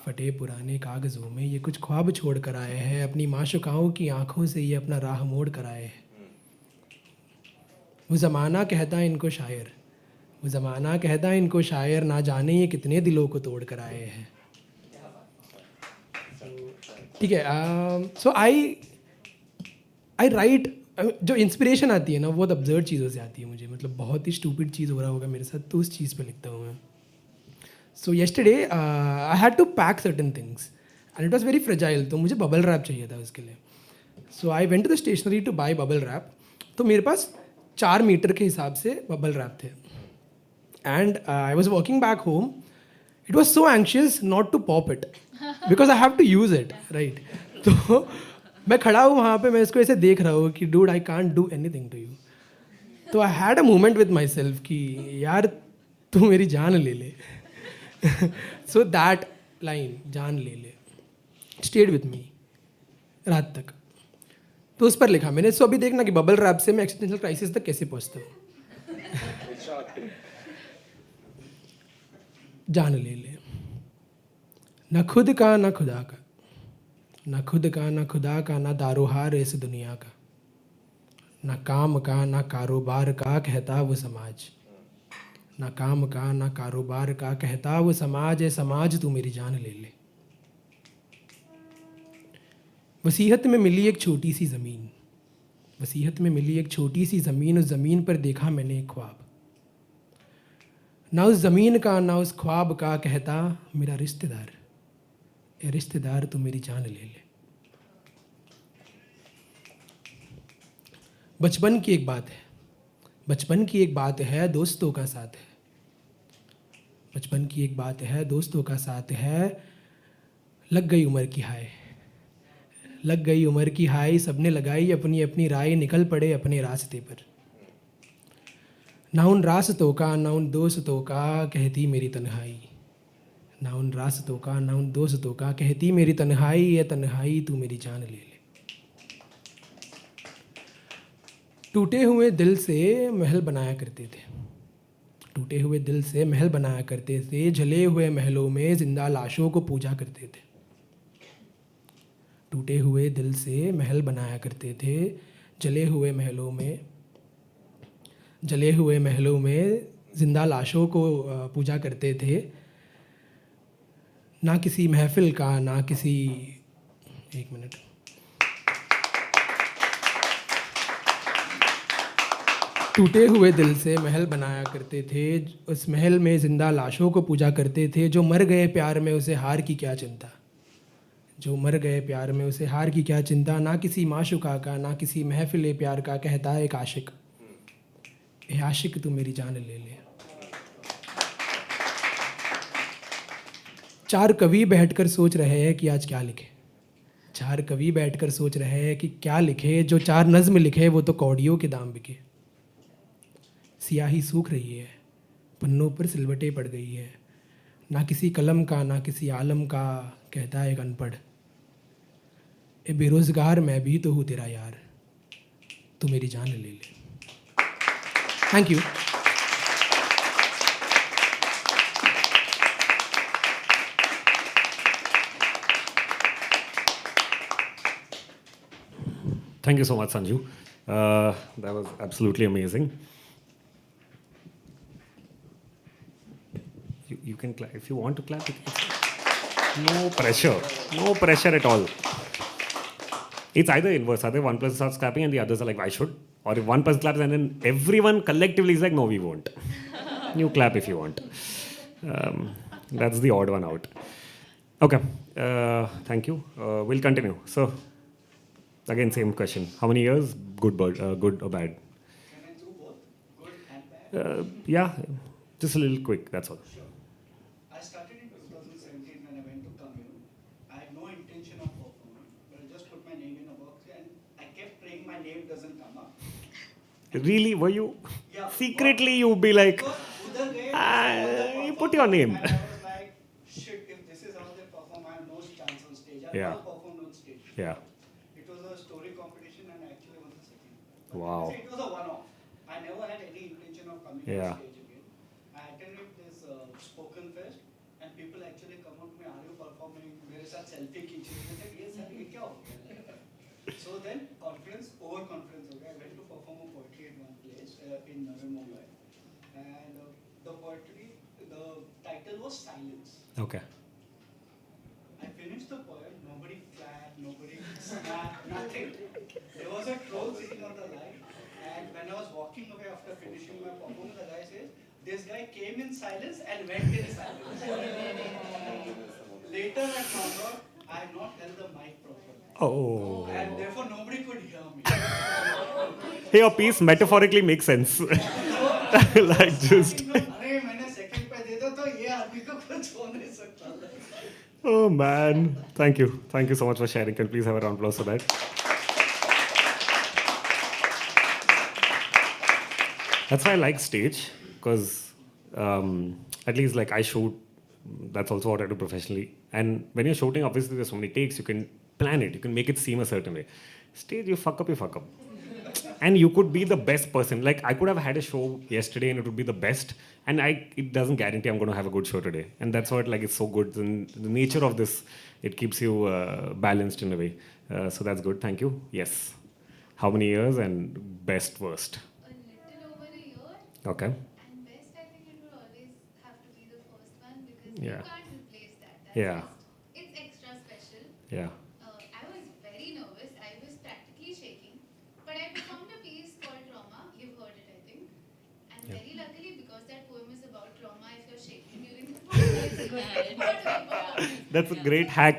फटे पुराने कागज़ों में ये कुछ ख्वाब छोड़ कर आए हैं, अपनी माशुकाओं की आंखों से ये अपना राह मोड़ कर आए हैं. वो ज़माना कहता है इनको शायर, वो ज़माना कहता है इनको शायर, ना जाने ये कितने दिलों को तोड़ कर आए हैं. ठीक है. सो आई राइट. जो इंस्पिरेशन आती है ना, वो अब्जर्व चीज़ों से आती है मुझे. मतलब बहुत ही स्टूपिड चीज़ हो रहा होगा मेरे साथ, तो उस चीज़ पे लिखता हूँ मैं. So yesterday I had to pack certain things and it was very fragile. तो मुझे bubble wrap चाहिए था उसके लिए. So I went to the stationery to buy bubble wrap. तो मेरे पास 4 मीटर के हिसाब से bubble wrap थे. And I was walking back home. It was so anxious not to pop it because I have to use it, right? तो मैं खड़ा हूँ वहाँ पे, मैं इसको ऐसे देख रहा हूँ कि dude I can't do anything to you. तो I had a moment with myself कि यार तू मेरी जान ले ले. So that line, जान ले ले, stayed with me रात तक. तो उस पर लिखा मैंने. सो अभी देखना कि बबल रैप से मैं एक्सिस्टेंशियल क्राइसिस तक कैसे पहुंचता हूँ. जान ले ले, न खुद का न खुदा का, ना खुद का, ना खुदा का, ना दारोहार इस दुनिया का, ना काम का, ना कारोबार का, कहता वो समाज। ना काम का, ना कारोबार का, कहता वो समाज। है समाज तू मेरी जान ले ले। वसीयत में मिली एक छोटी सी ज़मीन, वसीयत में मिली एक छोटी सी ज़मीन, उस ज़मीन पर देखा मैंने एक ख्वाब। ना उस ज़मीन का, ना उस ख्वाब का, कहता मेरा रिश्तेदार, ए रिश्तेदार तू मेरी जान ले ले। बचपन की एक बात है, बचपन की एक बात है, दोस्तों का साथ है। बचपन की एक बात है, दोस्तों का साथ है। लग गई उम्र की हाय, लग गई उम्र की हाय, सबने लगाई अपनी अपनी राय, निकल पड़े अपने रास्ते पर। ना उन रास्तों का, ना उन दोस्तों का, कहती मेरी तन्हाई। ना उन रास्तों का, ना उन दोस्तों का, कहती मेरी तन्हाई। ये तन्हाई तू मेरी जान ले ले। टूटे हुए दिल से महल बनाया करते थे, टूटे हुए दिल से महल बनाया करते थे। जले हुए महलों में जिंदा लाशों को पूजा करते थे। टूटे हुए दिल से महल बनाया करते थे। जले हुए महलों में, जले हुए महलों में जिंदा लाशों को पूजा करते थे। ना किसी महफिल का, ना किसी, एक मिनट, टूटे हुए दिल से महल बनाया करते थे। उस महल में जिंदा लाशों को पूजा करते थे। जो मर गए प्यार में उसे हार की क्या चिंता, जो मर गए प्यार में उसे हार की क्या चिंता। ना किसी माशुका का, ना किसी महफिल प्यार का, कहता है एक आशिक, ए आशिक तू मेरी जान ले ले। चार कवि बैठकर सोच रहे हैं कि आज क्या लिखे। चार कवि बैठकर सोच रहे हैं कि क्या लिखे। जो चार नज़्म लिखे वो तो कौड़ियों के दाम बिके। सियाही सूख रही है, पन्नों पर सिलवटें पड़ गई है। ना किसी कलम का, ना किसी आलम का, कहता है एक अनपढ़, ए बेरोज़गार मैं भी तो हूँ तेरा यार, तू मेरी जान ले ले। Thank you. Thank you so much, Sanju. That was absolutely amazing. You can clap if you want to clap. No pressure, no pressure at all. It's either inverse. Either one person starts clapping and the others are like, "I should," or if one person claps and then everyone collectively is like, "No, we won't." You clap if you want. That's the odd one out. Okay. Thank you. We'll continue. So, again, same question. How many years? Good or bad? Can I do both? Good and bad? Yeah, just a little quick. That's all. Sure. I started in 2017 when I went to commune. I had no intention of performing, but I just put my name in a box and I kept praying my name doesn't come up. Really? Were you? Yeah. Secretly, you'd be like, Because udhar gaye, you put your name. and I was like, shit, if this is how they perform, I have no chance on stage. I Yeah. never performed on stage. Yeah. It was a story competition and I actually won the second. But Wow. It was a one-off. I never had any intention of coming Yeah. on stage again. I attended this spoken fest and people actually come up to me, are you performing? मेरे साथ selfie खींची. I said, yes sir, ये क्या हो गया? So then confidence, overconfidence हो गया. I went to perform a poetry at one place in Navi Mumbai. And the poetry, the title was Silence. Okay. I finished the poem, nobody clapped, nobody snapped, nothing. There was a troll sitting on the line, and when I was walking away after finishing my performance, the guy says, this guy came in silence and went in silence. Later I found out I had not held the mic properly. Oh. And therefore nobody could hear me. Hey, your piece metaphorically makes sense. Like just. अरे मैंने second पे दे दो तो ये आदमी को कुछ हो नहीं सकता. Oh man. Thank you. Thank you so much for sharing. Can you please have a round of applause for that? That's why I like stage, because at least like I shoot, that's also what I do professionally. And when you're shooting, obviously there's so many takes, you can plan it, you can make it seem a certain way. Stage, you fuck up, you fuck up. and you could be the best person. Like I could have had a show yesterday and it would be the best, and it doesn't guarantee I'm going to have a good show today. And that's what like it's so good. And the nature of this, it keeps you balanced in a way. So that's good. Thank you. Yes. How many years and best worst? A little over a year. Okay. And best, I think it will always have to be the first one because Yeah. you can't replace that. That's Yeah. it's extra special. Yeah. I was very nervous. I was practically shaking. But I performed a piece called Trauma. You've heard it, I think. And Yeah. very luckily, because that poem is about trauma, if you're shaking during the poem, it's a good performance. That's a great hack,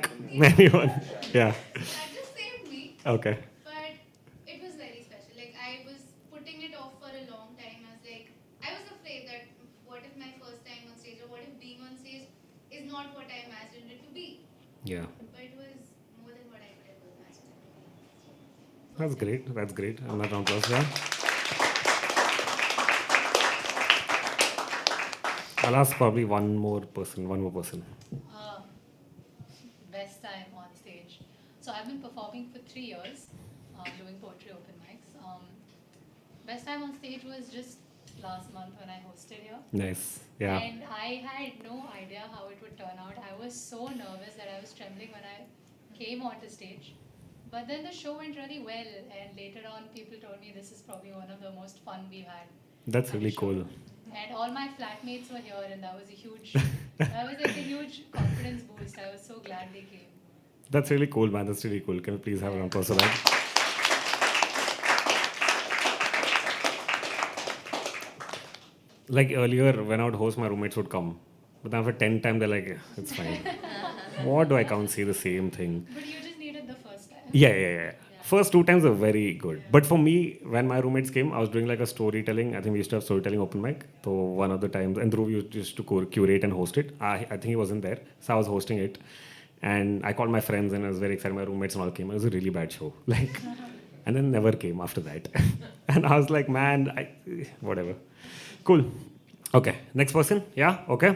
anyone. Yeah. That just saved me. Okay. But it was very special. Like I was putting it off for a long time. I was afraid that what if my first time on stage or what if being on stage is not what I imagined it to be. Yeah. But it was more than what I could ever imagine. That's great. That's great. Another round of applause. Yeah. I'll ask probably one more person. Best time on stage. So I've been performing for 3 years, doing poetry open mics. Best time on stage was just last month when I hosted here. Nice. Yeah. And I had no idea how it would turn out. I was so nervous that I was trembling when I came onto stage. But then the show went really well, and later on, people told me this is probably one of the most fun we've had. That's at the really show. cool. And all my flatmates were here, and that was a huge, that was like a huge confidence boost. I was so glad they came. That's really cool, man. That's really cool. Can we please have a round of applause for that? Like earlier, when I would host, my roommates would come. But then after 10 times, they're like, "Yeah, it's fine. What do I come see the same thing? But you just needed the first time. Yeah. First 2 times were very good. But for me, when my roommates came, I was doing like a storytelling. I think we used to have storytelling open mic. So one of the times, and Dhruv used to curate and host it. I think he wasn't there. So I was hosting it. And I called my friends and I was very excited. My roommates and all came. It was a really bad show. Like, and then never came after that. And I was like, man, whatever. Cool. Okay. Next person. Yeah. Okay.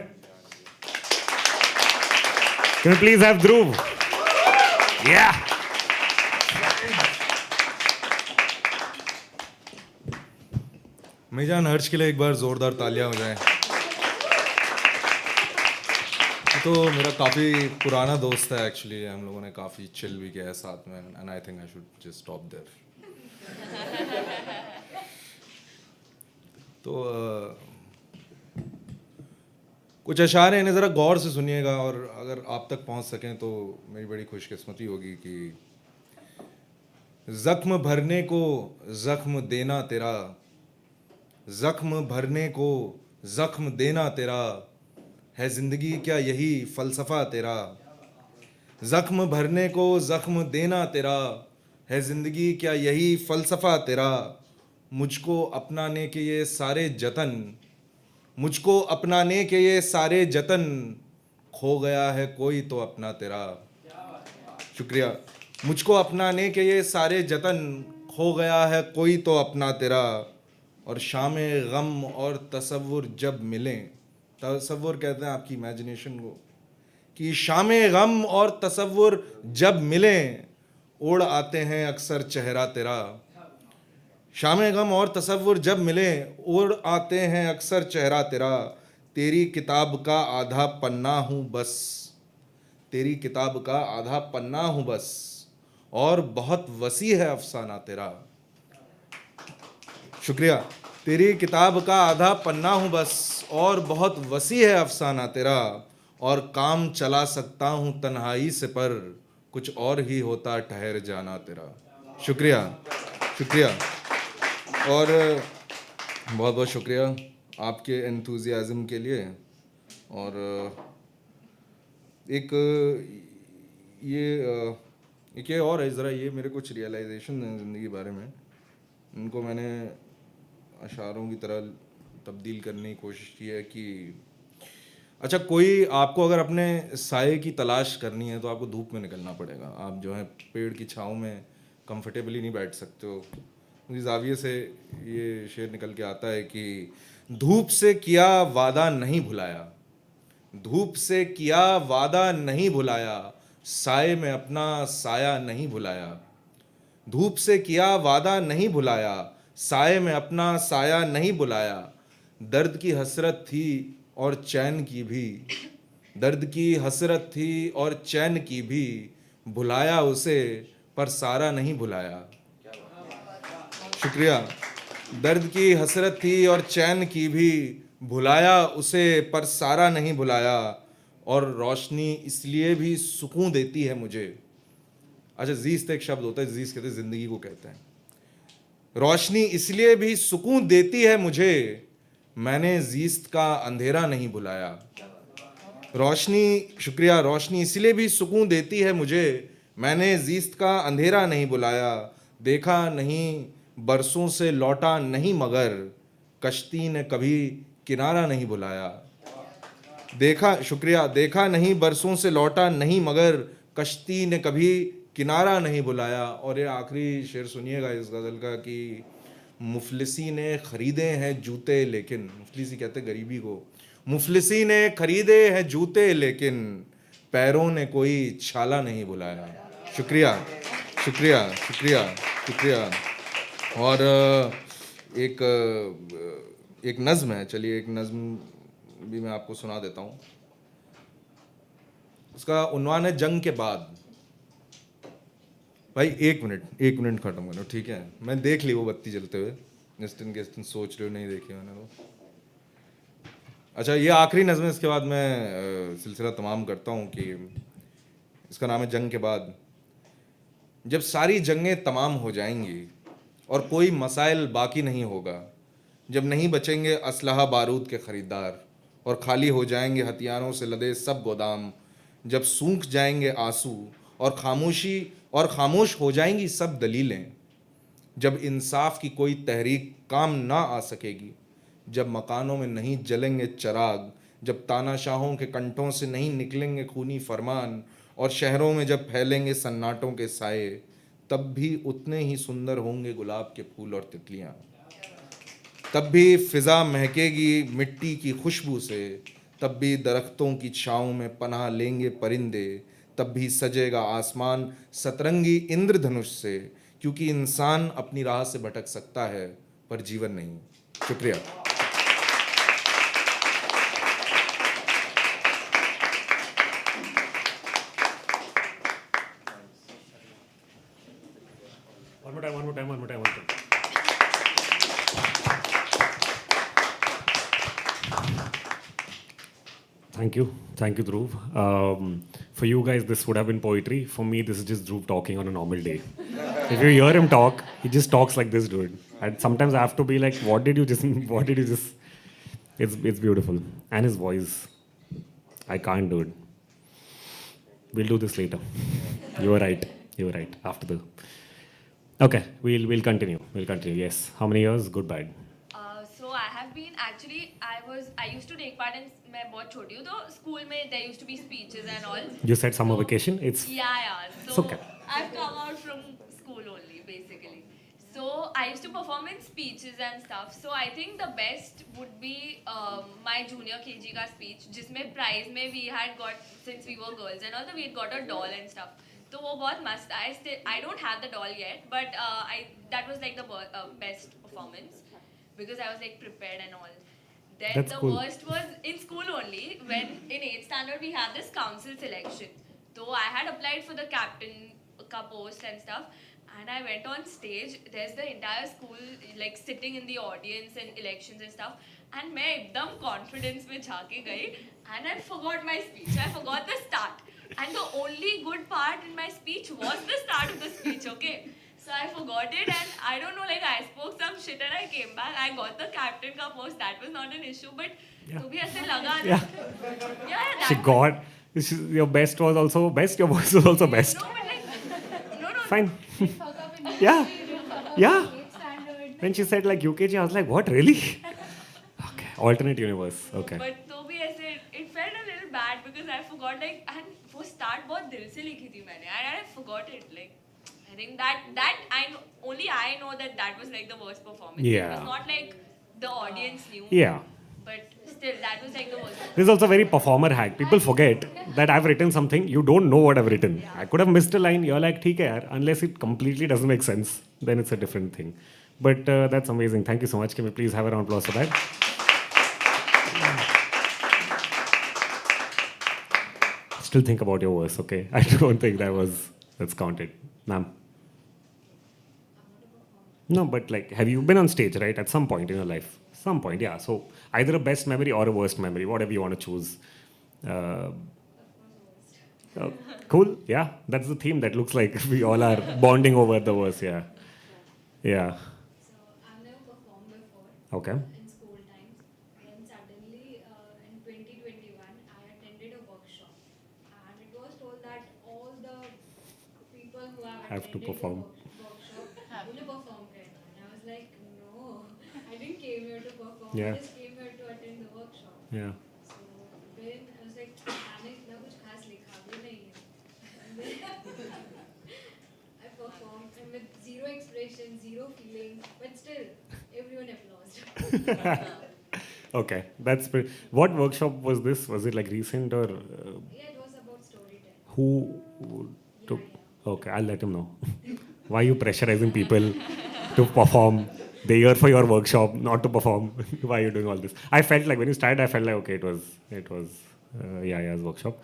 Can we please have Dhruv? Yeah. मेजान हर्ष के लिए एक बार जोरदार तालियां हो जाएं। तो मेरा काफ़ी पुराना दोस्त है एक्चुअली, हम लोगों ने काफ़ी चिल भी किया है साथ में, and I think I should just stop there. तो कुछ अशार हैं, इन्हें ज़रा गौर से सुनिएगा और अगर आप तक पहुंच सकें तो मेरी बड़ी खुशकिस्मती होगी कि ज़ख्म भरने को ज़ख्म देना तेरा, ज़ख्म भरने को ज़ख्म देना तेरा, है ज़िंदगी क्या यही फ़लसफ़ा तेरा। ज़ख्म भरने को ज़ख्म देना तेरा, है ज़िंदगी क्या यही फ़लसफ़ा तेरा। मुझको अपनाने के ये सारे जतन, मुझको अपनाने के ये सारे जतन, खो गया है कोई तो अपना तेरा। शुक्रिया। मुझको अपनाने के ये सारे जतन, खो गया है कोई तो अपना तेरा। और शाम गम और तसव्वुर जब मिलें, तसव्वुर कहते हैं आपकी इमेजिनेशन को, कि शाम गम और तसव्वुर जब मिलें, उड़ आते हैं अक्सर चेहरा तेरा। शाम गम और तसव्वुर जब मिलें, उड़ आते हैं अक्सर चेहरा तेरा। तेरी किताब का आधा पन्ना हूँ बस, तेरी किताब का आधा पन्ना हूँ बस, और बहुत वसी है अफसाना तेरा। शुक्रिया। तेरी किताब का आधा पन्ना हूँ बस, और बहुत वसी है अफसाना तेरा। और काम चला सकता हूँ तन्हाई से, पर कुछ और ही होता ठहर जाना तेरा। शुक्रिया, शुक्रिया। और बहुत बहुत शुक्रिया आपके एंथुजियाज़म के लिए। और एक और है ज़रा, ये मेरे कुछ रियलाइजेशन हैं ज़िंदगी के बारे में, इनको मैंने अशारों की तरह तब्दील करने की कोशिश की है कि अच्छा, कोई आपको अगर अपने साये की तलाश करनी है तो आपको धूप में निकलना पड़ेगा। आप जो है पेड़ की छाँव में कंफर्टेबली नहीं बैठ सकते हो। मुझे ज़ाविये से ये शेर निकल के आता है कि धूप से किया वादा नहीं भुलाया, धूप से किया वादा नहीं भुलाया, साये में अपना साया नहीं भुलाया। धूप से किया वादा नहीं भुलाया, साये में अपना साया नहीं बुलाया, दर्द की हसरत थी और चैन की भी, दर्द की हसरत थी और चैन की भी, भुलाया उसे पर सारा नहीं भुलाया। शुक्रिया। दर्द की हसरत थी और चैन की भी, भुलाया उसे पर सारा नहीं भुलाया। और रोशनी इसलिए भी सुकून देती है मुझे। अच्छा, जीस्त एक शब्द होता है, जीस्त कहते हैं जिंदगी को कहते हैं। रोशनी इसलिए भी सुकून देती है मुझे, मैंने जीस्त का अंधेरा नहीं बुलाया। रोशनी, शुक्रिया। रोशनी इसलिए भी सुकून देती है मुझे, मैंने जीस्त का अंधेरा नहीं बुलाया। देखा नहीं बरसों से लौटा नहीं मगर, कश्ती ने कभी किनारा नहीं बुलाया। देखा, शुक्रिया। देखा नहीं बरसों से लौटा नहीं मगर, कश्ती ने कभी किनारा नहीं बुलाया। और ये आखिरी शेर सुनिएगा इस गज़ल का कि मुफलिसी ने खरीदे हैं जूते लेकिन, मुफलिसी कहते गरीबी को, मुफलिसी ने खरीदे हैं जूते लेकिन, पैरों ने कोई छाला नहीं बुलाया। शुक्रिया, शुक्रिया, शुक्रिया, शुक्रिया। और एक नज़्म है, चलिए एक नज़्म भी मैं आपको सुना देता हूँ। उसका उन्वान है जंग के बाद। भाई एक मिनट खत्म करो, ठीक है? मैं देख ली वो बत्ती जलते हुए, जिस दिन के तुम सोच रहे हो नहीं देखी मैंने वो। अच्छा, ये आखिरी नज़्म है, इसके बाद मैं सिलसिला तमाम करता हूँ कि इसका नाम है जंग के बाद। जब सारी जंगें तमाम हो जाएंगी और कोई मसाइल बाकी नहीं होगा, जब नहीं बचेंगे असलहा बारूद के ख़रीदार और खाली हो जाएंगे हथियारों से लदे सब गोदाम, जब सूख जाएंगे आंसू और खामोश हो जाएंगी सब दलीलें, जब इंसाफ की कोई तहरीक काम ना आ सकेगी, जब मकानों में नहीं जलेंगे चिराग, जब तानाशाहों के कंठों से नहीं निकलेंगे खूनी फरमान और शहरों में जब फैलेंगे सन्नाटों के साए, तब भी उतने ही सुंदर होंगे गुलाब के फूल और तितलियाँ। तब भी फिज़ा महकेगी मिट्टी की खुशबू से, तब भी दरख्तों की छाँव में पनाह लेंगे परिंदे, तब भी सजेगा आसमान सतरंगी इंद्रधनुष से, क्योंकि इंसान अपनी राह से भटक सकता है पर जीवन नहीं। शुक्रिया। One more time. Thank you, Dhruv. For you guys, this would have been poetry. For me, this is just Dhruv talking on a normal day. If you hear him talk, he just talks like this, dude. And sometimes I have to be like, what did you just? It's beautiful, and his voice, I can't do it. We'll do this later. You were right. After the. Okay, we'll continue. Yes. How many years? Good, bad. So I have been actually, I used to take part in, मैं बहुत छोटी हूँ तो school में there used to be speeches and all. You said summer vacation. It's Yeah. It's So okay. I've come out from school only basically. So I used to perform in speeches and stuff. So I think the best would be my junior KG का speech, जिसमें prize में we had got, since we were girls and all, we had got a doll and stuff. तो वो बहुत मस्त. I don't have the doll yet, but that was like the best performance because I was like prepared and all. Then That's the cool. worst was in school only, when in 8th standard we had this council selection. So I had applied for the captain ka post and stuff, and I went on stage. There's the entire school like sitting in the audience and elections and stuff, and मैं एकदम confidence में जाके गई, and I forgot my speech. I forgot the start, and the only good part in my speech was the start of the speech. Okay. So I forgot it, and I don't know, like I spoke some shit and I came back. I got the captain ka post. That was not an issue, but to bhi aise laga na. Yeah. Yeah, She that got. Your best was also best. Your voice was also best. No, but like, no. Fine. Fuck up in Yeah. Yeah. 8th standard. When she said like UKG, I was like, what, really? Okay. Alternate universe. Okay. But to bhi aise, it felt a little bad because I forgot, like, and वो start बहुत दिल से लिखी थी मैंने, and I forgot it. Like, I think that I know that was like the worst performance. Yeah. It was not like the audience knew. Yeah. But still, that was like the worst. This is also a very performer hack. People forget that I've written something. You don't know what I've written. I could have missed a line. You're like, ठीक है यार. Unless it completely doesn't make sense, then it's a different thing. But that's amazing. Thank you so much. Can we please have a round of applause for that? Still think about your verse, okay? I don't think that's counted. Ma'am. No, but like, have you been on stage, right? At some point in your life? Some point, yeah. So either a best memory or a worst memory, whatever you want to choose. Uh, oh, cool, yeah. That's the theme. That looks like we all are bonding over the verse, yeah. Yeah. So I've never performed before. Okay. In school times. Then suddenly in 2021 I attended a workshop and it was told that all the people who have Have to attended perform. the workshop will perform right now. And I was like, no, I didn't came here to perform. Yeah. I just came here to attend the workshop. Yeah. So then I was like, मैंने इतना कुछ खास लिखा भी नहीं है. And then I performed and with zero expression, zero feelings, but still everyone applauded. Okay, that's pretty. What workshop was this? Was it like recent or Yeah, it was about storytelling. who Yeah, took? yeah. Okay, I'll let him know. Why are you pressurizing people to perform? They're here for your workshop, not to perform. Why are you doing all this? I felt like when you started, I felt like okay, it was Yaya's workshop,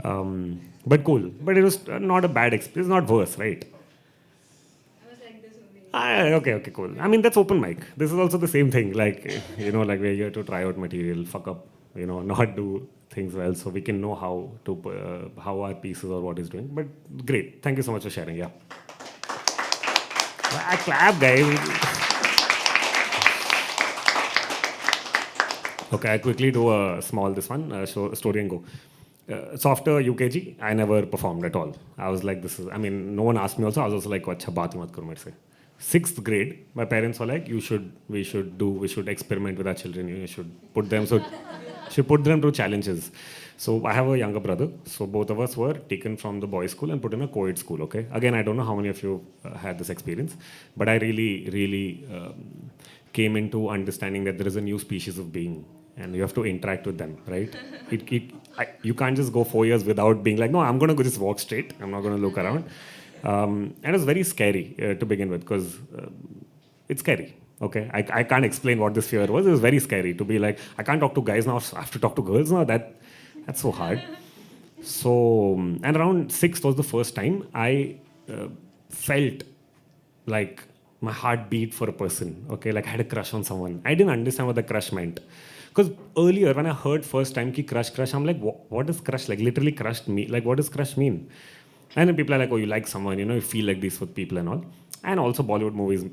but cool. But it was not a bad experience. It's not worse, right? I was like this only. Okay, cool. I mean, that's open mic. This is also the same thing. Like, like we're here to try out material, fuck up, not do things well, so we can know how our pieces or what is doing. But great. Thank you so much for sharing. Yeah. Clap, guys. Okay, I quickly do a small story and go. So after UKG, I never performed at all. I was like, no one asked me also. I was also like, acha baat hi mat karo mere se. 6th grade, my parents were like, we should experiment with our children. You should put them through challenges. So I have a younger brother. So both of us were taken from the boys' school and put in a co-ed school. Okay. Again, I don't know how many of you had this experience, but I really came into understanding that there is a new species of being, and you have to interact with them, right? You can't just go 4 years without being like, no, I'm going to just walk straight. I'm not going to look around. And it was very scary to begin with because it's scary. Okay, I can't explain what this fear was. It was very scary to be like, I can't talk to guys now. I have to talk to girls now. That's so hard. So, and around 6th was the first time I felt like my heart beat for a person. Okay, like I had a crush on someone. I didn't understand what the crush meant. Because earlier, when I heard first time ki crush, I'm like, what does crush, like literally crushed me? Like, what does crush mean? And then people are like, oh, you like someone, you feel like this with people and all. And also Bollywood movies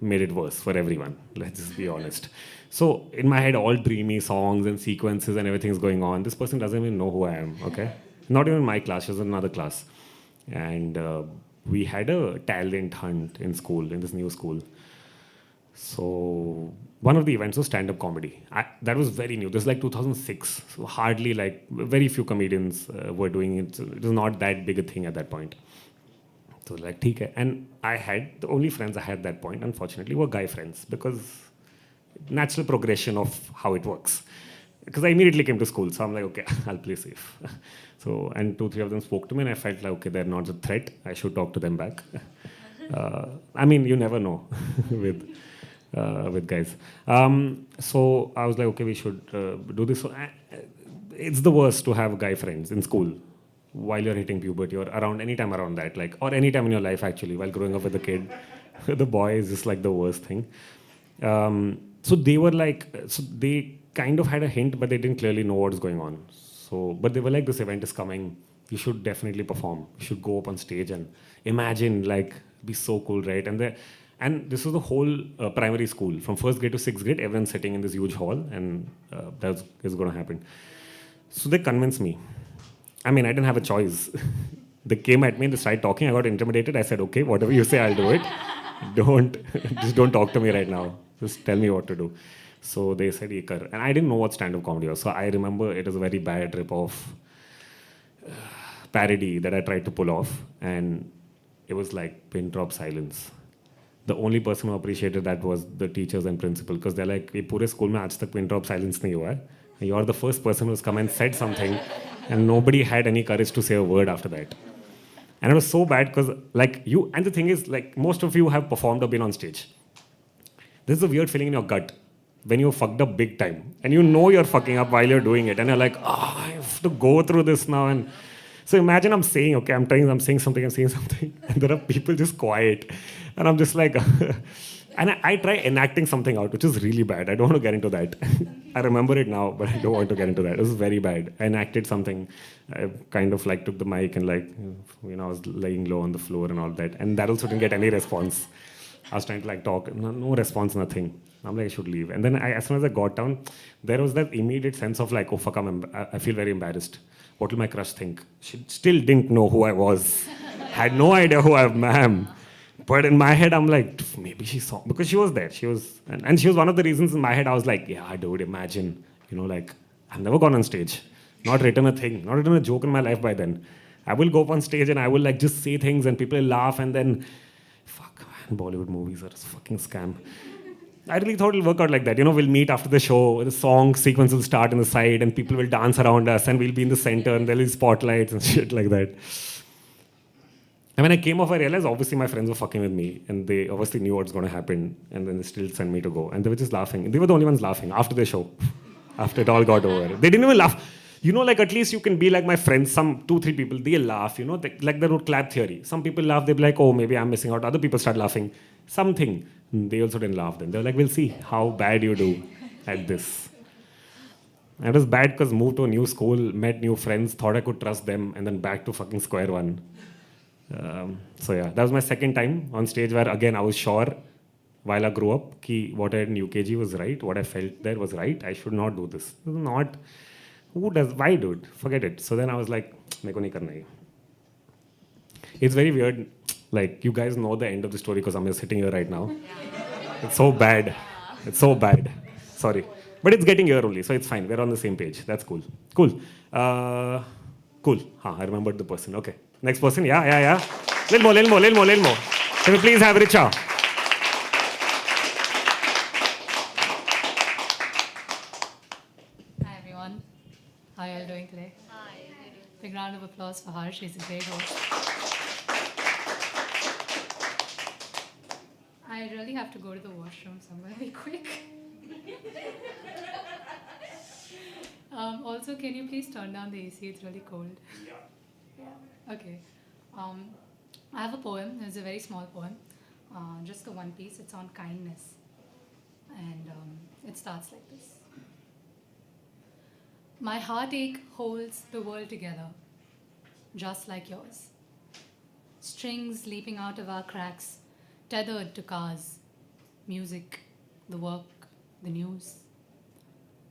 made it worse for everyone. Let's just be honest. So in my head, all dreamy songs and sequences and everything's going on. This person doesn't even know who I am, okay? Not even my class, she was in another class. And we had a talent hunt in school, in this new school. So one of the events was stand-up comedy. That was very new. This was like 2006. So hardly very few comedians were doing it. So it was not that big a thing at that point. So like, theek hai. And the only friends I had at that point, unfortunately, were guy friends because natural progression of how it works. Because I immediately came to school. So I'm like, okay, I'll play safe. So, and 2-3 of them spoke to me and I felt like, okay, they're not a threat. I should talk to them back. I mean, you never know with guys. So I was like, okay, we should do this. So it's the worst to have guy friends in school while you're hitting puberty or around any time around that, or any time in your life actually, while growing up with a kid. The boy is just like the worst thing. So they were like, so they kind of had a hint, but they didn't clearly know what was going on. So, but they were like, this event is coming. You should definitely perform. You should go up on stage and imagine, be so cool, right? And this was the whole primary school. From 1st grade to 6th grade, everyone's sitting in this huge hall, and that is going to happen. So they convinced me. I mean, I didn't have a choice. They came at me and they started talking. I got intimidated. I said, okay, whatever you say, I'll do it. Just don't talk to me right now. Just tell me what to do. So they said, ye kar. And I didn't know what stand-up comedy was. So I remember it was a very bad rip-off parody that I tried to pull off. And it was like pin drop silence. The only person who appreciated that was the teachers and principal, because they're like, "Ye pure school mein aaj tak pin drop silence nahi hua hai. You're the first person who's come and said something, and nobody had any courage to say a word after that." And it was so bad because, and the thing is, most of you have performed or been on stage. this is a weird feeling in your gut when you fucked up big time and you know you're fucking up while you're doing it and you're like, oh, I have to go through this now. And so imagine I'm saying, okay, I'm saying something, and there are people just quiet. And I'm just like, and I try enacting something out, which is really bad. I don't want to get into that. I remember it now, but I don't want to get into that. It was very bad. I enacted something. I kind of like took the mic and like, I was laying low on the floor and all that. And that also didn't get any response. I was trying to like talk, no response, nothing. I'm like, I should leave. And then as soon as I got down, there was that immediate sense of like, oh fuck, I feel very embarrassed. What will my crush think? She still didn't know who I was. Had no idea who I am. But in my head, I'm like, maybe she saw, because she was there. And she was one of the reasons in my head, I was like, yeah, dude, imagine, like, I've never gone on stage, not written a thing, not written a joke in my life by then. I will go up on stage and I will like just say things and people will laugh and then, fuck, man, Bollywood movies are a fucking scam. I really thought it'll work out like that. We'll meet after the show, the song sequence will start on the side and people will dance around us and we'll be in the center and there'll be spotlights and shit like that. And when I came off, I realized obviously my friends were fucking with me and they obviously knew what's going to happen and then they still sent me to go. And they were just laughing. They were the only ones laughing after the show, after it all got over. They didn't even laugh. Like at least you can be like my friends, some 2-3 people, they laugh, like the root clap theory. Some people laugh, they'll be like, oh, maybe I'm missing out. Other people start laughing. Something. They also didn't laugh then. They were like, we'll see how bad you do at this. And it was bad because moved to a new school, met new friends, thought I could trust them, and then back to fucking square one. So yeah, that was my second time on stage where again I was sure while I grew up ki what I did in UKG was right, what I felt there was right. I should not do this. Why dude? Forget it. So then I was like, मेरे को नहीं करना है. It's very weird. Like you guys know the end of the story because I'm just sitting here right now. It's so bad. It's so bad. Sorry. But it's getting here only, so it's fine. We're on the same page. That's cool. Cool. Cool. I remembered the person. Okay. Next person. Yeah. Little more. Can we please have Richa? Hi everyone. How are you all doing today? Hi. Big round of applause for Harsh. He's a great host. I really have to go to the washroom, so I'm going to be quick. Also, can you please turn down the AC? It's really cold. Yeah. Okay. I have a poem. It's a very small poem. Just the one piece. It's on kindness. And it starts like this. My heartache holds the world together, just like yours. Strings leaping out of our cracks, tethered to cars, music, the work, the news.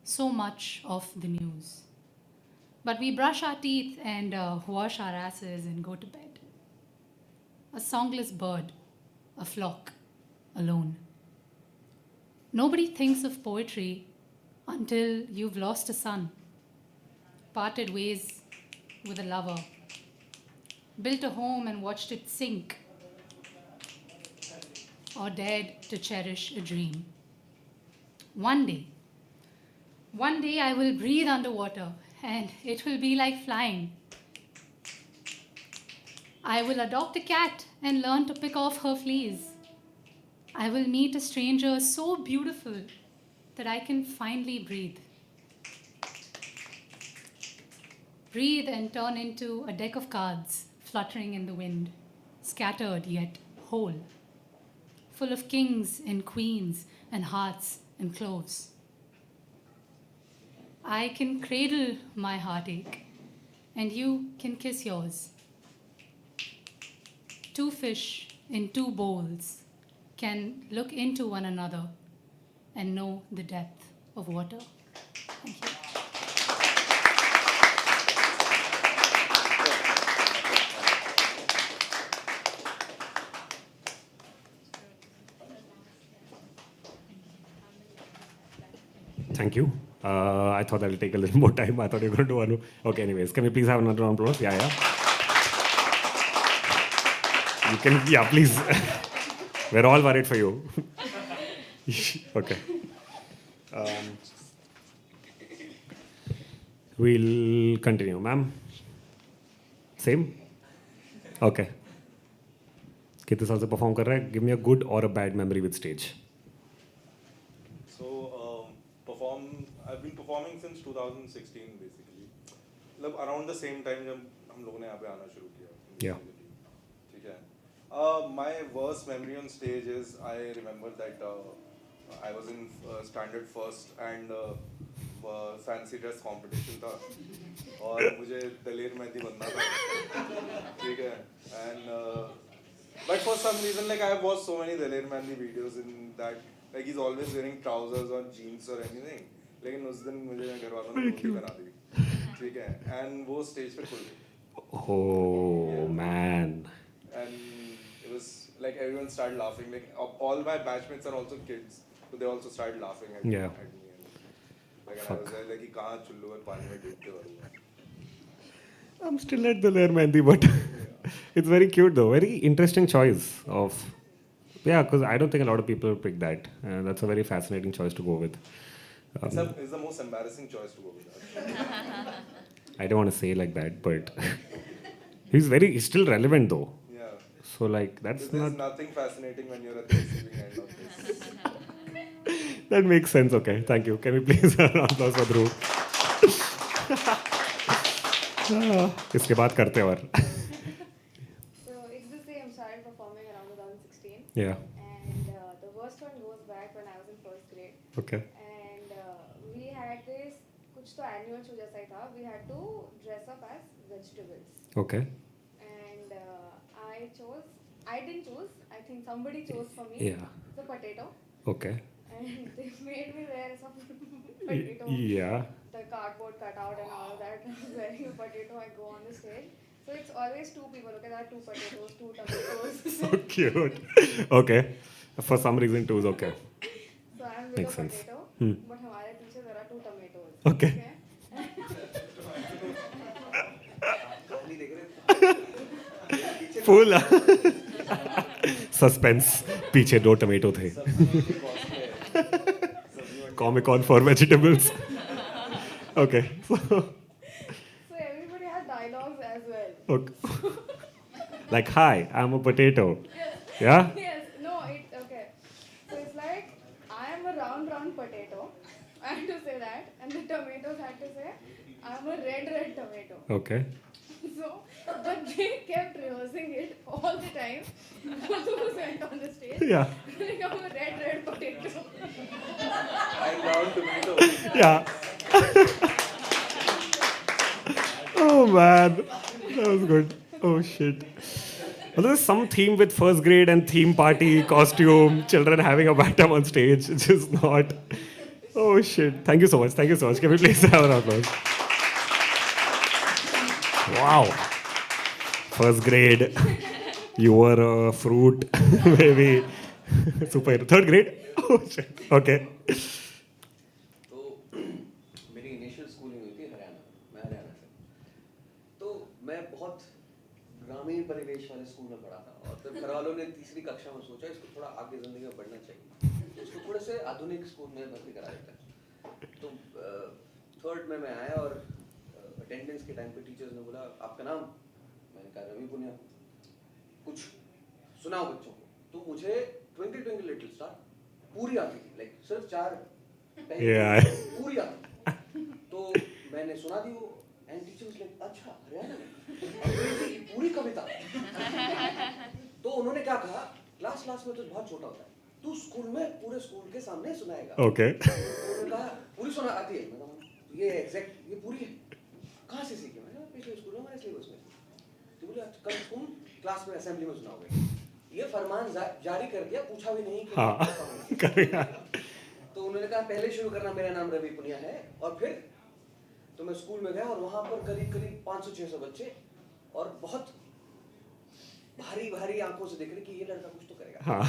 So much of the news. But we brush our teeth and wash our asses and go to bed. A songless bird, a flock, alone. Nobody thinks of poetry until you've lost a son, parted ways with a lover, built a home and watched it sink, or dared to cherish a dream. One day I will breathe underwater and it will be like flying. I will adopt a cat and learn to pick off her fleas. I will meet a stranger so beautiful that I can finally breathe. Breathe and turn into a deck of cards fluttering in the wind, scattered yet whole, full of kings and queens and hearts and cloves. I can cradle my heartache and you can kiss yours. 2 fish in 2 bowls can look into one another and know the depth of water. Thank you. Thank you. I thought that'll take a little more time. I thought you were going to do one. Okay, anyways, can we please have another round of applause? Yeah. You can, yeah, please. We're all worried for you. Okay. We'll continue. Ma'am? Same? Okay. कितने साल से perform कर रहा है? Give me a good or a bad memory with stage. I've been performing since 2016 basically. मतलब around the same time जब हम लोगों ने यहाँ पे आना शुरू किया. Yeah. ठीक है. My worst memory on stage is I remember that I was in standard first and fancy dress competition था और मुझे दलेर मेहंदी बनना था. ठीक है. And but for some reason like I have watched so many Daler Mehndi videos in that like he's always wearing trousers or jeans or anything. लेकिन उस दिन मुझे घर वालों ने धोती बना दी. ठीक है. And वो stage पे खुल गई. Oh man. And it was like everyone started laughing. Like all my batchmates are also kids, so they also started laughing at, Yeah. at me. And, like and I was like कि कहाँ चुल्लू में पानी में डूबते हो. I'm still at the layer Mehndi, but it's very cute though. Very interesting choice of. Yeah, because I don't think a lot of people pick that. That's a very fascinating choice to go with. It's the most embarrassing choice to go with. I don't want to say like that, but he's still relevant though. Yeah. So like that's There's not. nothing fascinating when you're at the receiving end of this. That makes sense. Okay, thank you. Can we please have an applause for Dhruv? इसके बाद करते हैं और. So it's the same. Started performing around 2016. Yeah. And the worst one goes back when I was in first grade. Okay. And we had this, कुछ तो annual show जैसा ही था. We had to dress up as vegetables. Okay. And I didn't choose. I think somebody chose for me. Yeah. The potato. Okay. And they made me wear some potato. Yeah. The cardboard cutout and all of that. I was wearing a potato. I go on the stage. So it's always two people. Okay, there are two potatoes, two tomatoes. So cute. Okay. For some reason, two is okay. So I'm with Makes a sense. potato, Hmm. but हमारे पीछे there are two tomatoes. Okay. Full suspense. पीछे दो tomato थे. Comic-Con for vegetables. Okay. So everybody had dialogues as well. Okay. Like, hi, I'm a potato. Yeah? Yes. No. Okay. So it's like I am a round potato. I had to say that, and the tomatoes had to say I'm a red tomato. Okay. So, but they kept rehearsing it all the time. Both of us went on the stage. Yeah. Like I'm a red potato. I'm round tomato. Yeah. Oh man, that was good. Oh shit. Well, there's some theme with first grade and theme party, costume, children having a bad time on stage. It's just not. Oh shit. Thank you so much. Thank you so much. Can we please have an applause? Wow. First grade. You were a fruit. Maybe. Super. Third grade? Oh shit. Okay. तो मेरी initial schooling हुई थी हरियाणा मैं हरियाणा से तो मैं बहुत ग्रामीण परिवेश वाले स्कूल में पढ़ा था और फिर घर वालों ने तीसरी कक्षा में सोचा इसको थोड़ा आगे ज़िंदगी में बढ़ना चाहिए तो इसको थोड़े से आधुनिक स्कूल में भर्ती करा देता है तो थर्ड में मैं आया और अटेंडेंस के टाइम पे टीचर्स ने बोला आपका नाम मैंने कहा रवि पुनिया कुछ सुनाओ बच्चों को तो मुझे ट्विंकल ट्विंकल लिटिल स्टार पूरी आती थी लाइक सिर्फ 4 Yeah. पूरी आती तो मैंने सुना दी वो एंड टीचर्स लाइक अच्छा हरियाणा में अंग्रेजी की पूरी कविता तो उन्होंने क्या कहा क्लास में तो बहुत छोटा होता है तू स्कूल में पूरे स्कूल के सामने सुनाएगा Okay. उन्होंने कहा पूरी सुना आती है मैंने कहा ये एग्जैक्ट ये पूरी है कहाँ से सीखी मैंने कहा पिछले स्कूल में हमारे सिलेबस में तो बोले कल तुम क्लास में असेंबली में सुनाओगे ये फरमान जारी कर दिया पूछा भी नहीं कि हाँ करेगा तो उन्होंने कहा पहले शुरू करना मेरा नाम रवि पुनिया है और फिर तो मैं स्कूल में गया और वहां पर करीब 500-600 बच्चे और बहुत भारी आंखों से देख रहे कि ये लड़का कुछ तो करेगा हाँ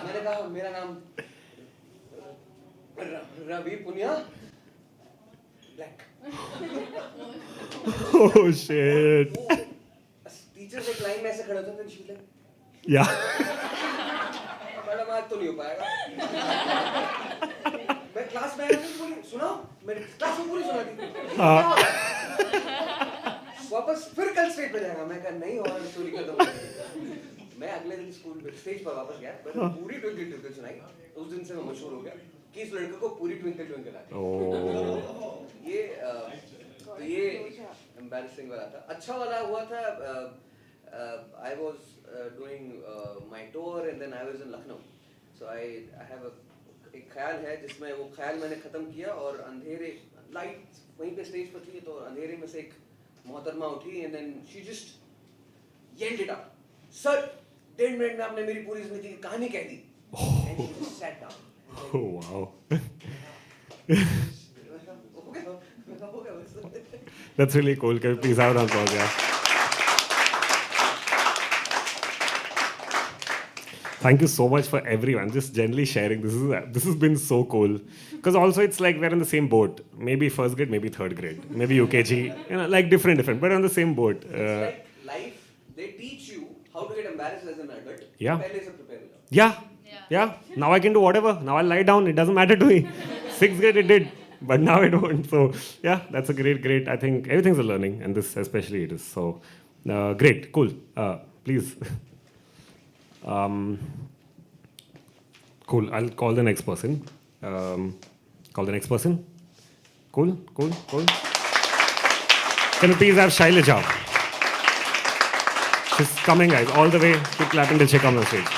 मैंने कहा मेरा नाम Ravi Punia black Oh shit. Teachers एक लाइन में ऐसे खड़े होते थे शी लाइक Yeah. मैडम आज तो नहीं हो पाएगा मैं क्लास में आया तो बोली सुनाओ मेरी क्लास में पूरी सुना दी वापस फिर कल स्टेज पे जाएगा मैं कहा नहीं और स्टोरी खत्म मैं अगले दिन स्कूल पे स्टेज पर वापस गया मैंने पूरी ट्विंकल ट्विंकल सुनाई उस दिन से मैं मशहूर हो गया कि इस लड़के को पूरी ट्विंकल ट्विंकल आती है। Oh. ये एम्बैरेसिंग वाला था। अच्छा वाला हुआ था, I was doing my tour and then I was in Lucknow, so I have एक ख्याल है जिसमें वो ख्याल मैंने ख़त्म किया और अंधेरे लाइट वहीं पे स्टेज पर थी, तो अंधेरे में से एक मोहतरमा उठी and then she just yelled it up, sir 1.5 minute में आपने मेरी पूरी जिंदगी की कहानी कह दी। And she just sat down. Oh, wow. हो गया बस। That's really cool. Can we please have an applause? Yeah. Thank you so much for everyone just generally sharing. This has been so cool. Because also it's like we're in the same boat. Maybe first grade, maybe third grade, maybe UKG. You know, like different, but on the same boat. It's like life. They teach you how to get embarrassed as an adult. Yeah. पहले से prepare हो जाओ। Yeah. Now I can do whatever. Now I'll lie down. It doesn't matter to me. 6th grade it did, but now it won't. So yeah, that's a great. I think everything's a learning, and this especially it is. So great, cool. Please. Cool. I'll call the next person. Call the next person. Cool. Can you please have Shailaja? She's coming, guys, all the way to clapping till she comes on stage.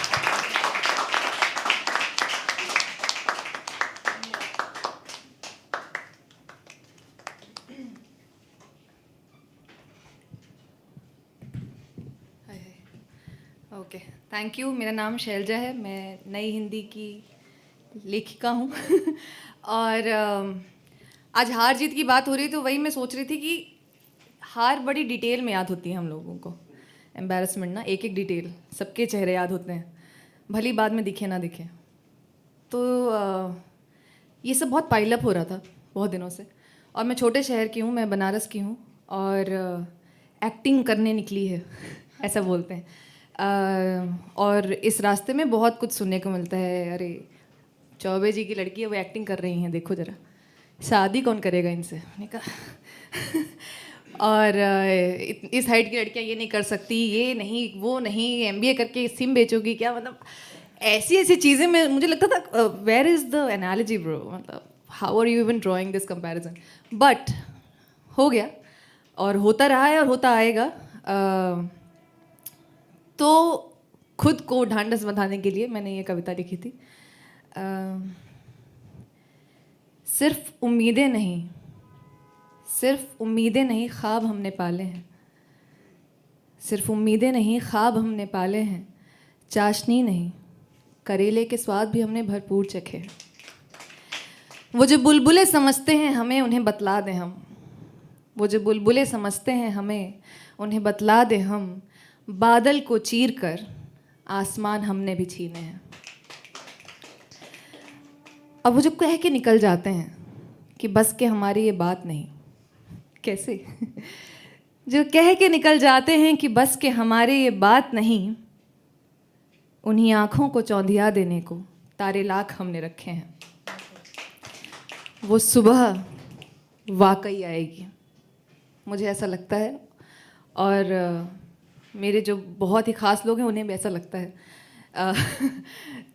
Okay, thank you. मेरा नाम शैलजा है, मैं नई हिंदी की लेखिका हूँ और आज हार जीत की बात हो रही तो वही मैं सोच रही थी कि हार बड़ी डिटेल में याद होती है हम लोगों को। एम्बैरसमेंट ना, एक एक डिटेल, सबके चेहरे याद होते हैं, भली बाद में दिखे ना दिखे। तो ये सब बहुत पाइल अप हो रहा था बहुत दिनों से, और मैं छोटे शहर की हूँ, मैं बनारस की हूँ और एक्टिंग करने निकली है ऐसा बोलते हैं। और इस रास्ते में बहुत कुछ सुनने को मिलता है, अरे चौबे जी की लड़की है वो एक्टिंग कर रही हैं, देखो ज़रा शादी कौन करेगा इनसे। मैंने कहा और इस हाइट की लड़कियां ये नहीं कर सकती, ये नहीं वो नहीं, एमबीए करके सिम बेचोगी क्या, मतलब ऐसी चीज़ें में मुझे लगता था where is the analogy bro, मतलब how are you even drawing this comparison. But हो गया और होता रहा है और होता आएगा। तो खुद को ढांढस बंधाने के लिए मैंने ये कविता लिखी थी। सिर्फ उम्मीदें नहीं ख्वाब हमने पाले हैं, सिर्फ उम्मीदें नहीं ख्वाब हमने पाले हैं, चाशनी नहीं करेले के स्वाद भी हमने भरपूर चखे हैं। वो जो बुलबुलें समझते हैं हमें उन्हें बतला दें हम, वो जो बुलबुलें समझते हैं हमें उन्हें बतला दें हम, बादल को चीर कर आसमान हमने भी छीने हैं। अब वो जो कह के निकल जाते हैं कि बस के हमारी ये बात नहीं, कैसे जो कह के निकल जाते हैं कि बस के हमारे ये बात नहीं, उन्हीं आँखों को चौंधिया देने को तारे लाख हमने रखे हैं। वो सुबह वाकई आएगी, मुझे ऐसा लगता है, और मेरे जो बहुत ही ख़ास लोग हैं उन्हें भी ऐसा लगता है।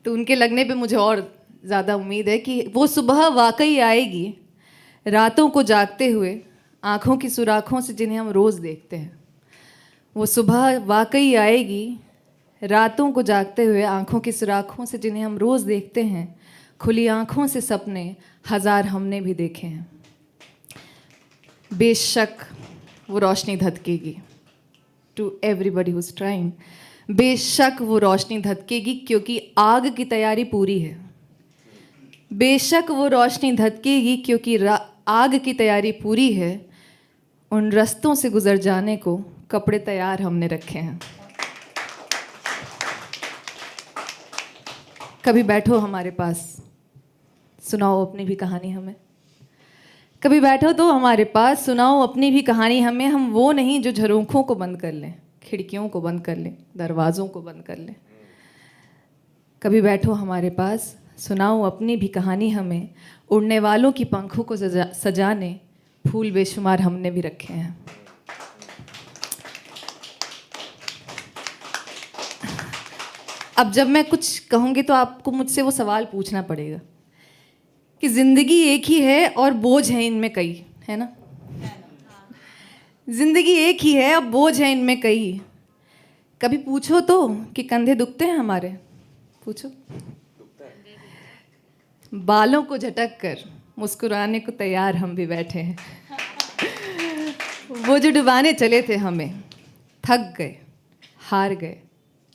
तो उनके लगने पे मुझे और ज़्यादा उम्मीद है कि वो सुबह वाकई आएगी, रातों को जागते हुए आँखों की सुराखों से जिन्हें हम रोज़ देखते हैं। वो सुबह वाकई आएगी, रातों को जागते हुए आँखों की सुराखों से जिन्हें हम रोज़ देखते हैं, खुली आँखों से सपने हज़ार हमने भी देखे हैं। बेशक वो रोशनी धधकेगी, टू एवरीबडी हुज ट्राइंग, बेशक वो रोशनी धधकेगी क्योंकि आग की तैयारी पूरी है। बेशक वो रोशनी धधकेगी क्योंकि आग की तैयारी पूरी है। उन रस्तों से गुजर जाने को कपड़े तैयार हमने रखे हैं। कभी बैठो हमारे पास, सुनाओ अपनी भी कहानी हमें। कभी बैठो तो हमारे पास, सुनाओ अपनी भी कहानी हमें। हम वो नहीं जो झरोखों को बंद कर लें, खिड़कियों को बंद कर लें, दरवाज़ों को बंद कर लें। कभी बैठो हमारे पास, सुनाओ अपनी भी कहानी हमें। उड़ने वालों की पंखों को सजाने फूल बेशुमार हमने भी रखे हैं। अब जब मैं कुछ कहूँगी तो आपको मुझसे वो सवाल पूछना पड़ेगा कि जिंदगी एक ही है और बोझ है इनमें कई, है ना? जिंदगी एक ही है अब बोझ है इनमें कई। कभी पूछो तो कि कंधे दुखते हैं हमारे, पूछो। बालों को झटक कर मुस्कुराने को तैयार हम भी बैठे हैं। वो जो डुबाने चले थे हमें, थक गए, हार गए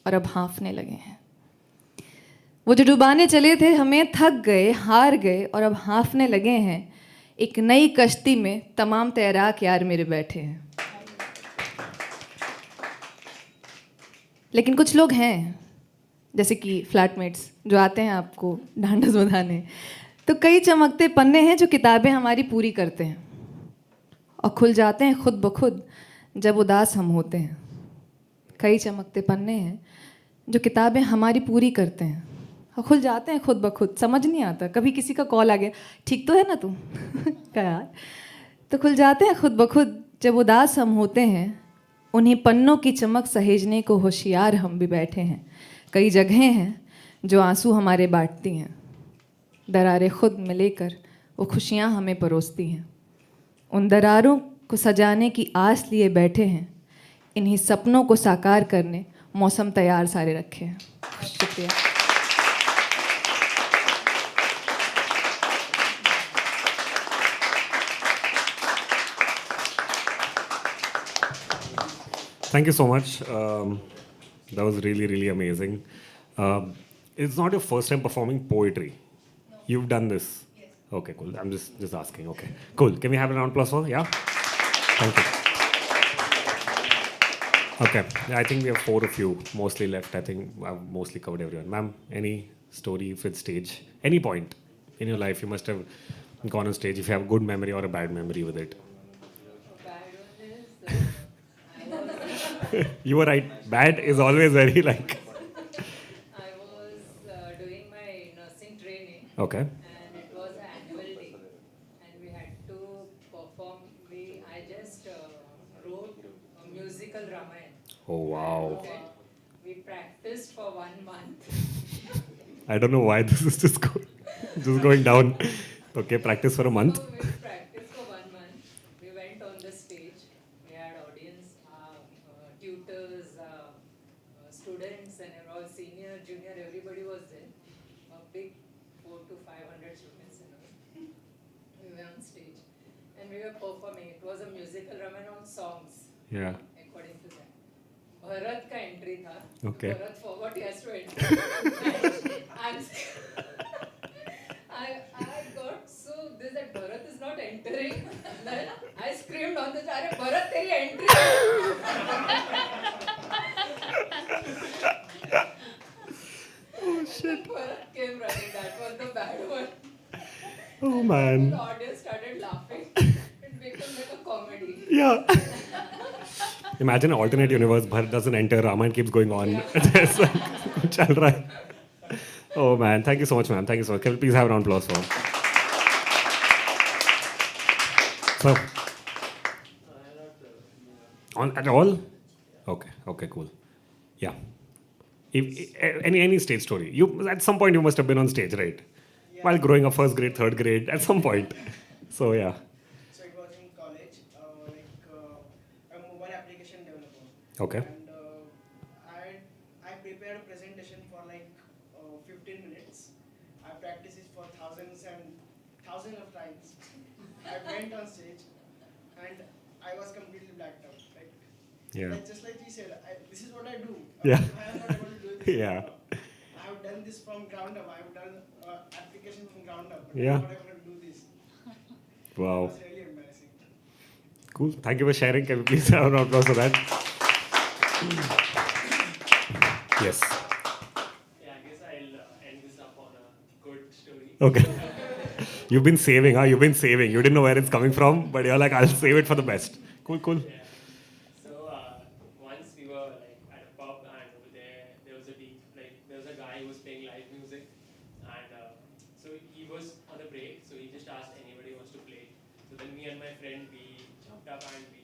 और अब हाँफने लगे हैं। वो जो डुबाने चले थे हमें, थक गए, हार गए और अब हाँफने लगे हैं। एक नई कश्ती में तमाम तैराक यार मेरे बैठे हैं। लेकिन कुछ लोग हैं, जैसे कि फ्लैटमेट्स, जो आते हैं आपको ढांढस बंधाने। तो कई चमकते पन्ने हैं जो किताबें हमारी पूरी करते हैं और खुल जाते हैं खुद ब खुद जब उदास हम होते हैं। कई चमकते पन्ने हैं जो किताबें हमारी पूरी करते हैं और खुल जाते हैं खुद ब खुद। समझ नहीं आता, कभी किसी का कॉल आ गया, ठीक तो है ना तुम? क्या यार? तो खुल जाते हैं खुद ब खुद जब उदास हम होते हैं। उन्हीं पन्नों की चमक सहेजने को होशियार हम भी बैठे हैं। कई जगहें हैं जो आंसू हमारे बांटती हैं, दरारें खुद में लेकर वो खुशियाँ हमें परोसती हैं। उन दरारों को सजाने की आस लिए बैठे हैं। इन्हीं सपनों को साकार करने मौसम तैयार सारे रखे हैं। शुक्रिया। Thank you so much. That was really, really amazing. It's not your first time performing poetry. No. You've done this. Yes. Okay, cool. I'm just asking. Okay, cool. Can we have a round of applause for? Yeah. Thank you. Okay. Yeah, I think we have 4 of you mostly left. I think I've mostly covered everyone. Ma'am, any story with stage? Any point in your life you must have gone on stage, if you have a good memory or a bad memory with it? You were right. Bad is always very like. I was doing my nursing training. Okay. And it was an annual day, and we had to perform. I just wrote a musical Ramayana. Oh wow. And, we practiced for 1 month. I don't know why this is just going down. Okay, practice for a month. So we practiced for 1 month. We went on the stage. We had audience, tutors, students, and all senior, junior, everybody was there. A big 400 to 500 students. We were on stage and we were performing. It was a musical Ramayana on songs. Yeah. According to that. Bharat ka entry tha. Okay. Bharat forgot he has to enter. I got so this that Bharat is not entering. Then I screamed on the stage, Bharat, teri entry. Oh shit. Bharat came running. That was the bad one. Oh man. The audience started laughing. It became like a comedy. Yeah. Imagine an alternate universe. Bharat doesn't enter. Ramayana keeps going on. Chal raha hai. Oh man. Thank you so much, ma'am. Thank you so much. Can we please have a round of applause for? So. On at all? Okay. Okay. Cool. Yeah. Any stage story. You at some point you must have been on stage, right? Yeah. While growing up, first grade, third grade, at some point. So yeah. So it was in college. I'm a mobile application developer. Okay. And I prepared a presentation for like 15 minutes. I practiced it for thousands of times. I went on stage and I was completely blacked out. Like, Yeah. just like he said, this is what I do. Yeah. I am not able to do this. Yeah. I have done this from ground up. I have done application from ground up. But Yeah. I'm not able to do this. Wow. It was really embarrassing. Cool. Thank you for sharing. Can we please have a round of applause for that? Yes. Yeah, I guess I'll end this up on a good story. Okay. You've been saving, huh? You've been saving. You didn't know where it's coming from, but you're like, I'll save it for the best. Cool, cool. Yeah. So once we were like at a pub, and over there was a guy who was playing live music, and so he was on a break, so he just asked anybody who wants to play. So then me and my friend, we jumped up and we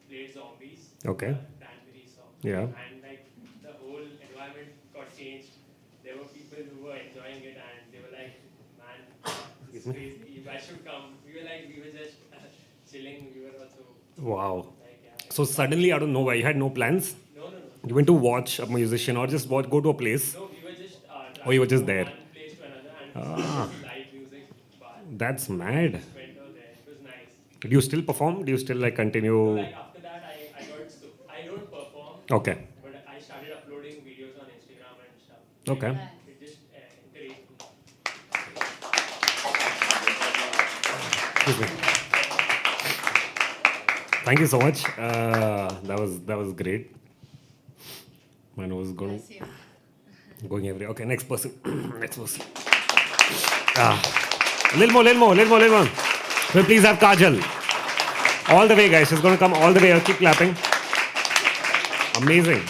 played Zombies. Okay. Cranberry song. Yeah. And like the whole environment got changed. There were people who were enjoying it, and they were like, man, this it's crazy. You guys should come. We were just chilling. We were also Wow. like, yeah. So suddenly, out of nowhere, you had no plans? No. You went to watch a musician or just go to a place? No, we were just Or you were traveling just from there? one place to another and Ah. we see live music bar. That's mad. Just went over there. It was nice. Do you still perform? Do you still like So continue? like after that, I got so I don't perform. Okay. But I started uploading videos on Instagram and stuff. Okay. And it just encouraged me. Excuse me. Thank you so much. That was great. My nose is going everywhere. Okay, next person. Next person. Little more. Will please have Kajal. All the way, guys. She's going to come all the way. Keep clapping. Amazing.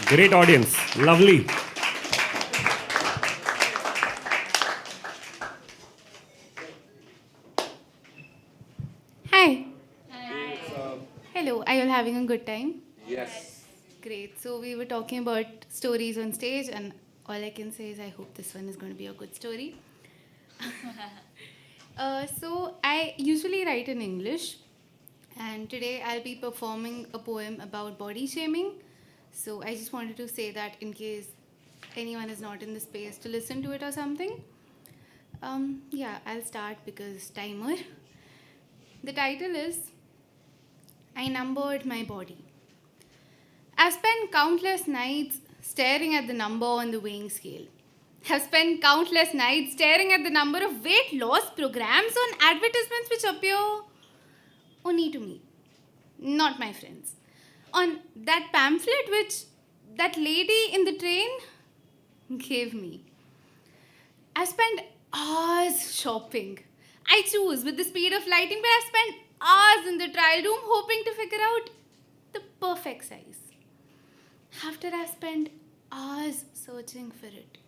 Great audience. Lovely. Hi. Hello, are you all having a good time? Yes. Great. So we were talking about stories on stage, and all I can say is I hope this one is going to be a good story. So I usually write in English, and today I'll be performing a poem about body shaming. So I just wanted to say that in case anyone is not in the space to listen to it or something. Yeah, I'll start because timer. The title is I Numbered My Body. I've spent countless nights staring at the number on the weighing scale. I've spent countless nights staring at the number of weight loss programs on advertisements which appear only to me, not my friends. On that pamphlet which that lady in the train gave me. I've spent hours shopping. I choose with the speed of lighting, but I've spent hours in the trial room hoping to figure out the perfect size. After I've spent hours searching for it,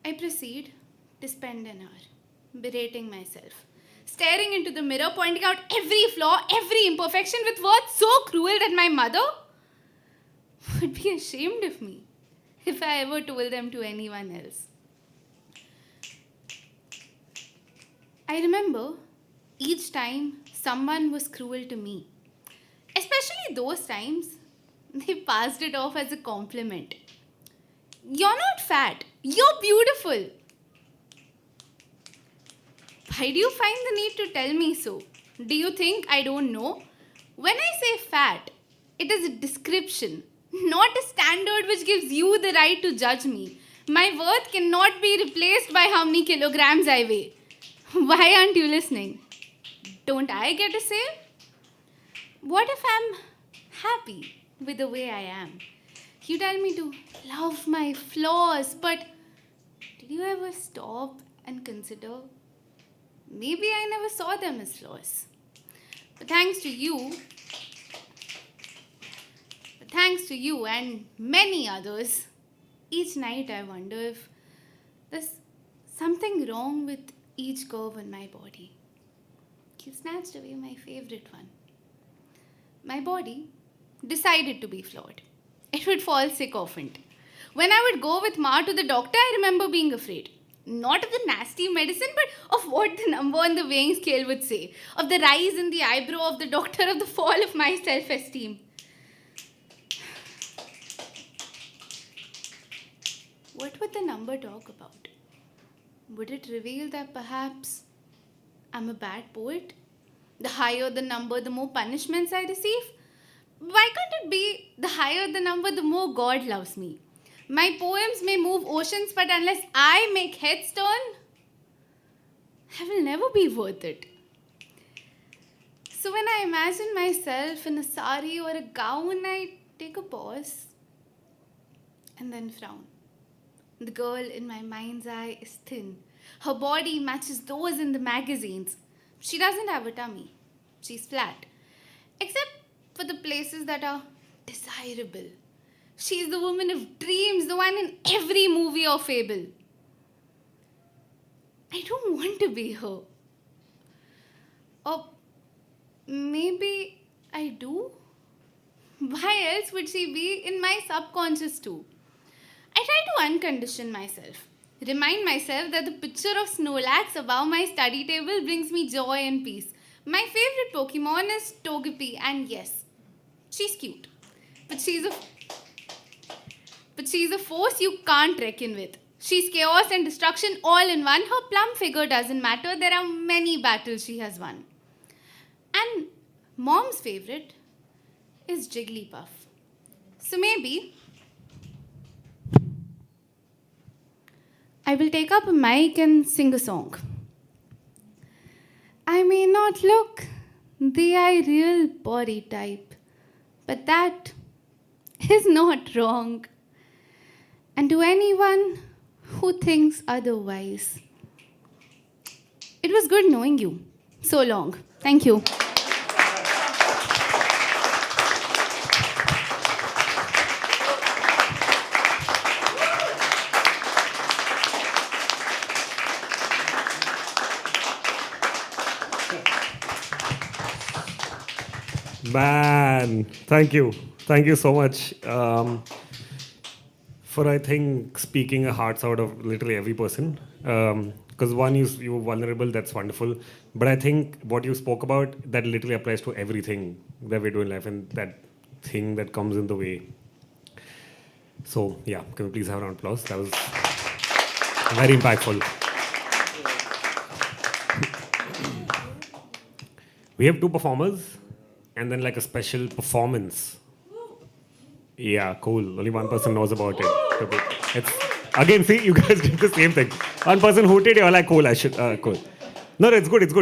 I proceed to spend an hour berating myself, staring into the mirror, pointing out every flaw, every imperfection with words so cruel that my mother would be ashamed of me if I ever told them to anyone else. I remember each time someone was cruel to me, especially those times they passed it off as a compliment. You're not fat, you're beautiful. Why do you find the need to tell me so? Do you think I don't know? When I say fat, it is a description, not a standard which gives you the right to judge me. My worth cannot be replaced by how many kilograms I weigh. Why aren't you listening? Don't I get a say? What if I'm happy with the way I am? You tell me to love my flaws, but did you ever stop and consider? Maybe I never saw them as flaws. But thanks to you and many others, each night I wonder if there's something wrong with each curve in my body. You snatched away my favorite one. My body decided to be flawed. It would fall sick often. When I would go with Ma to the doctor, I remember being afraid. Not of the nasty medicine, but of what the number on the weighing scale would say. Of the rise in the eyebrow of the doctor, of the fall of my self-esteem. What would the number talk about? Would it reveal that perhaps I'm a bad poet? The higher the number, the more punishments I receive? Why can't it be the higher the number, the more God loves me? My poems may move oceans, but unless I make heads turn, I will never be worth it. So when I imagine myself in a sari or a gown, I take a pause and then frown. The girl in my mind's eye is thin. Her body matches those in the magazines. She doesn't have a tummy. She's flat. Except for the places that are desirable. She's the woman of dreams, the one in every movie or fable. I don't want to be her. Or maybe I do? Why else would she be in my subconscious too? I try to uncondition myself. Remind myself that the picture of Snorlax above my study table brings me joy and peace. My favorite Pokemon is Togepi, and yes, she's cute. But she's a force you can't reckon with. She's chaos and destruction all in one. Her plump figure doesn't matter. There are many battles she has won. And Mom's favorite is Jigglypuff. So maybe I will take up a mic and sing a song. I may not look the ideal body type, but that is not wrong. And to anyone who thinks otherwise, it was good knowing you so long. Thank you. Man, thank you so much for, I think, speaking a hearts out of literally every person. Because one, you were vulnerable, that's wonderful. But I think what you spoke about, that literally applies to everything that we do in life, and that thing that comes in the way. So yeah, can we please have a round of applause? That was very impactful. We have 2 performers and then like a special performance. Yeah, cool. Only one person knows about it. It's again, see, you guys did the same thing. One person hooted, you're like, cool, I should, cool. No, it's good.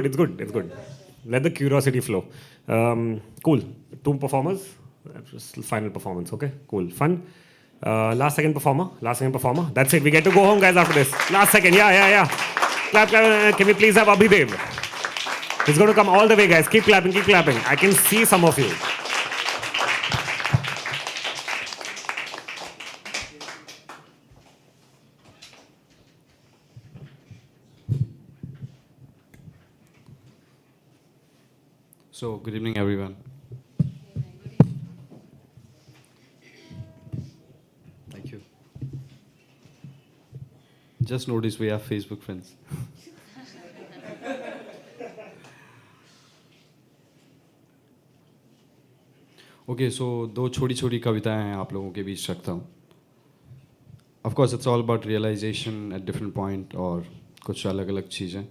Let the curiosity flow. Cool. 2 performers. Just final performance, okay? Cool. Fun. Last second performer. That's it. We get to go home, guys, after this. Last second. Yeah. Clap. Can we please have Abhidev? He's going to come all the way, guys. Keep clapping. I can see some of you. So, good evening, everyone. Thank you. Just noticed we have Facebook friends. Okay, so 2 छोटी कविताएं हैं आप लोगों के बीच रखता हूँ. Of course, it's all about realization at different point और कुछ अलग-अलग चीज़ें.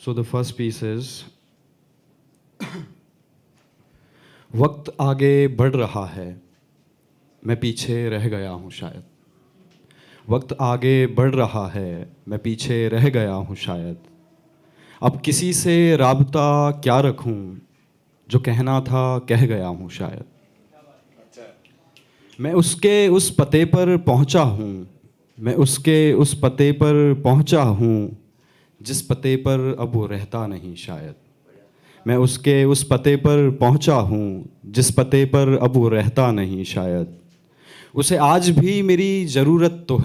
So the first piece is वक्त आगे बढ़ रहा है, मैं पीछे रह गया हूँ शायद. वक्त आगे बढ़ रहा है, मैं पीछे रह गया हूँ शायद. अब किसी से राबता क्या रखूँ, जो कहना था कह गया हूँ शायद. मैं उसके उस पते पर पहुँचा हूँ, जिस पते पर अब वो रहता नहीं शायद. मैं उसके उस पते पर पहुँचा हूँ, जिस पते पर अब वो रहता नहीं शायद. उसे आज भी मेरी ज़रूरत तो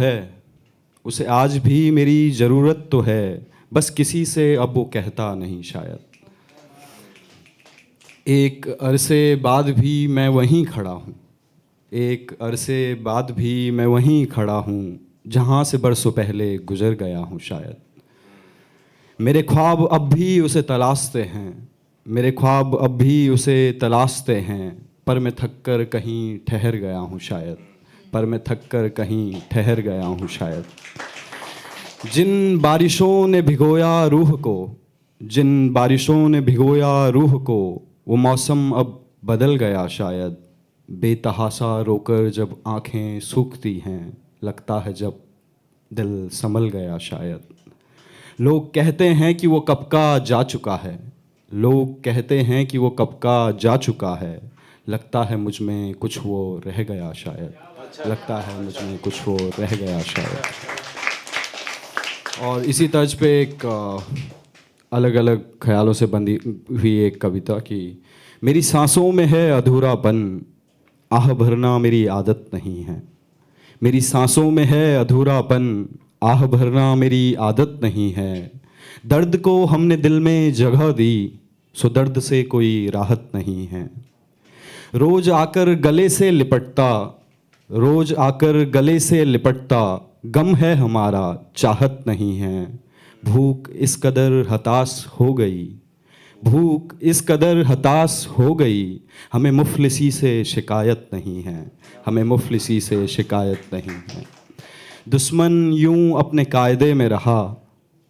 है, बस किसी से अब वो कहता नहीं शायद. एक अरसे बाद भी मैं वहीं खड़ा हूँ, जहाँ से बरसों पहले गुजर गया हूँ शायद. मेरे ख्वाब अब भी उसे तलाशते हैं, पर मैं थक कर कहीं ठहर गया हूँ शायद. जिन बारिशों ने भिगोया रूह को, वो मौसम अब बदल गया शायद. बेतहासा रोकर जब आँखें सूखती हैं, लगता है जब दिल संभल गया शायद. लोग कहते हैं कि वो कब का जा चुका है, लगता है मुझ में कुछ वो रह गया शायद. और इसी तर्ज पे एक अलग अलग ख्यालों से बंधी हुई एक कविता की. मेरी सांसों में है अधूरापन, आह भरना मेरी आदत नहीं है. मेरी सांसों में है अधूरापन, आह भरना मेरी आदत नहीं है. दर्द को हमने दिल में जगह दी, सो दर्द से कोई राहत नहीं है. रोज आकर गले से लिपटता रोज आकर गले से लिपटता गम है हमारा, चाहत नहीं है। भूख इस कदर हताश हो गई, भूख इस कदर हताश हो गई, हमें मुफलिसी से शिकायत नहीं है, हमें मुफलिसी से शिकायत नहीं है। दुश्मन यूं अपने कायदे में रहा,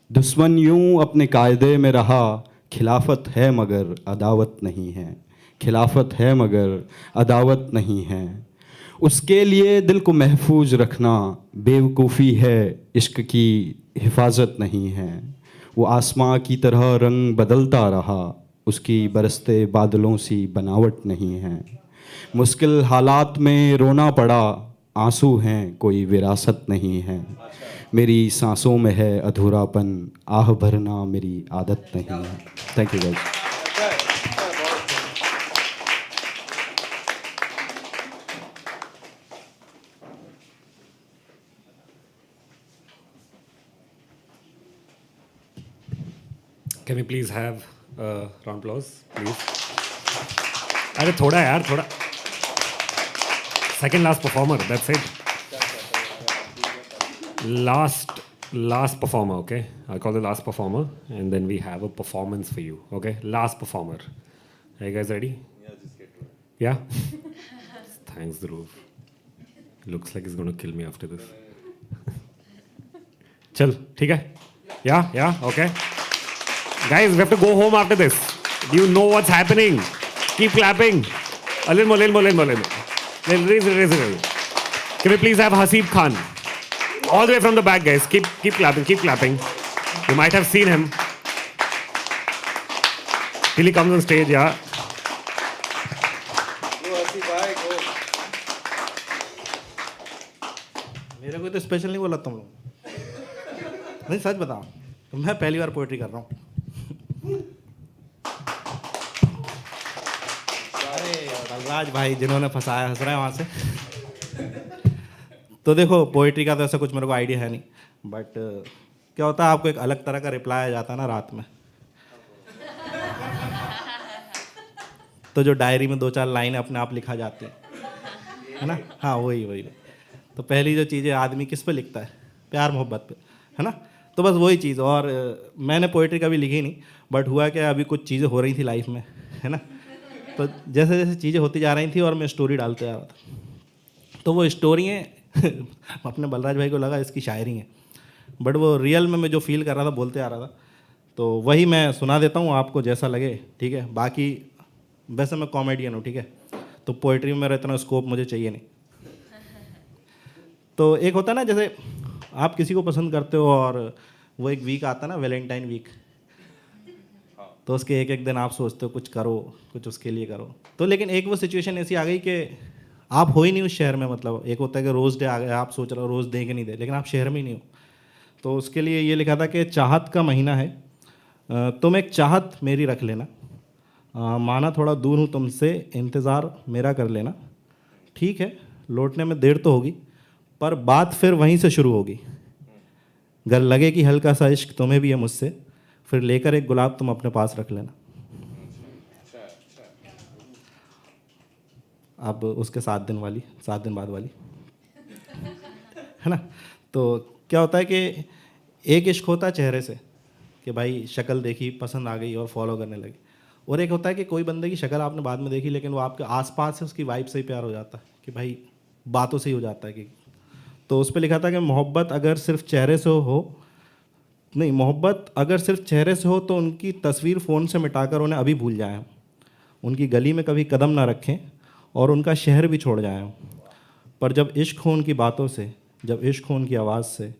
दुश्मन यूं अपने कायदे में रहा, खिलाफत है मगर अदावत नहीं है, खिलाफत है मगर अदावत नहीं है। उसके लिए दिल को महफूज रखना बेवकूफ़ी है, इश्क की हिफाजत नहीं है। वो आसमां की तरह रंग बदलता रहा, उसकी बरसते बादलों सी बनावट नहीं है। मुश्किल हालात में रोना पड़ा, आंसू हैं कोई विरासत नहीं है। मेरी सांसों में है अधूरापन, आह भरना मेरी आदत नहीं है। Thank you guys. Can we please have a round applause, please? अरे थोड़ा यार, थोड़ा. Second last performer, that's it. Last performer, okay? I'll call the last performer, and then we have a performance for you, okay? Last performer. Are you guys ready? Yeah, just get to it. Yeah? Thanks, Dhruv. Looks like he's going to kill me after this. Chal, ठीक है? Yeah, okay. Guys, we have to go home after this. Do you know what's happening? Keep clapping. A little more. Raise it. Can we please have Hasib Khan? All the way from the back, guys. Keep clapping. You might have seen him. Till he comes on stage, yeah. Go Hasib, bye, go. मेरे को तो special नहीं बोला तुम लोग। नहीं सच बताओ, मैं पहली बार पोएट्री कर रहा हूँ। अरे बलराज भाई जिन्होंने फंसाया, हंस रहे हैं वहाँ से। तो देखो पोएट्री का तो ऐसा कुछ मेरे को आइडिया है नहीं, बट क्या होता है आपको एक अलग तरह का रिप्लाई आ जाता है ना रात में, तो जो डायरी में 2-4 लाइनें अपने आप लिखा जाती है ना। हाँ वही। तो पहली जो चीज़ें आदमी किस पे लिखता है, प्यार मोहब्बत पे, है ना। तो बस वही चीज़। और मैंने पोइट्री कभी लिखी नहीं, बट हुआ क्या अभी कुछ चीज़ें हो रही थी लाइफ में, है ना। तो जैसे जैसे चीज़ें होती जा रही थी और मैं स्टोरी डालते जा रहा था, तो वो स्टोरियाँ अपने बलराज भाई को लगा इसकी शायरी है, बट वो रियल में मैं जो फील कर रहा था बोलते आ रहा था, तो वही मैं सुना देता हूँ आपको जैसा लगे, ठीक है। बाकी वैसे मैं कॉमेडियन हूँ, ठीक है, तो पोइट्री में मेरा इतना स्कोप मुझे चाहिए नहीं। तो एक होता है ना जैसे आप किसी को पसंद करते हो और वो एक वीक आता है ना, वैलेंटाइन वीक, तो उसके एक दिन आप सोचते हो कुछ करो, कुछ उसके लिए करो। तो लेकिन एक वो सिचुएशन ऐसी आ गई कि आप हो ही नहीं उस शहर में। मतलब एक होता है कि रोज़ डे आ गया, आप सोच रहे हो रोज़ दे के नहीं दे, लेकिन आप शहर में ही नहीं हो। तो उसके लिए ये लिखा था कि चाहत का महीना है, तुम एक चाहत मेरी रख लेना, माना थोड़ा दूर हूँ तुमसे, इंतज़ार मेरा कर लेना। ठीक है लौटने में देर तो होगी, पर बात फिर वहीं से शुरू होगी। गर लगे कि हल्का सा इश्क तुम्हें भी है मुझसे, फिर लेकर एक गुलाब तुम अपने पास रख लेना। अब उसके 7 दिन बाद वाली है ना। तो क्या होता है कि एक इश्क होता है चेहरे से, कि भाई शक्ल देखी पसंद आ गई और फॉलो करने लगी, और एक होता है कि कोई बंदे की शक्ल आपने बाद में देखी लेकिन वो आपके आसपास से उसकी वाइब से ही प्यार हो जाता है, कि भाई बातों से ही हो जाता है कि। तो उस पर लिखा था कि मोहब्बत अगर सिर्फ चेहरे से मोहब्बत अगर सिर्फ चेहरे से हो तो उनकी तस्वीर फ़ोन से मिटाकर उन्हें अभी भूल जाएं, उनकी गली में कभी कदम ना रखें और उनका शहर भी छोड़ जाएं। पर जब इश्क हो उनकी बातों से, जब इश्क हो उनकी आवाज़ से,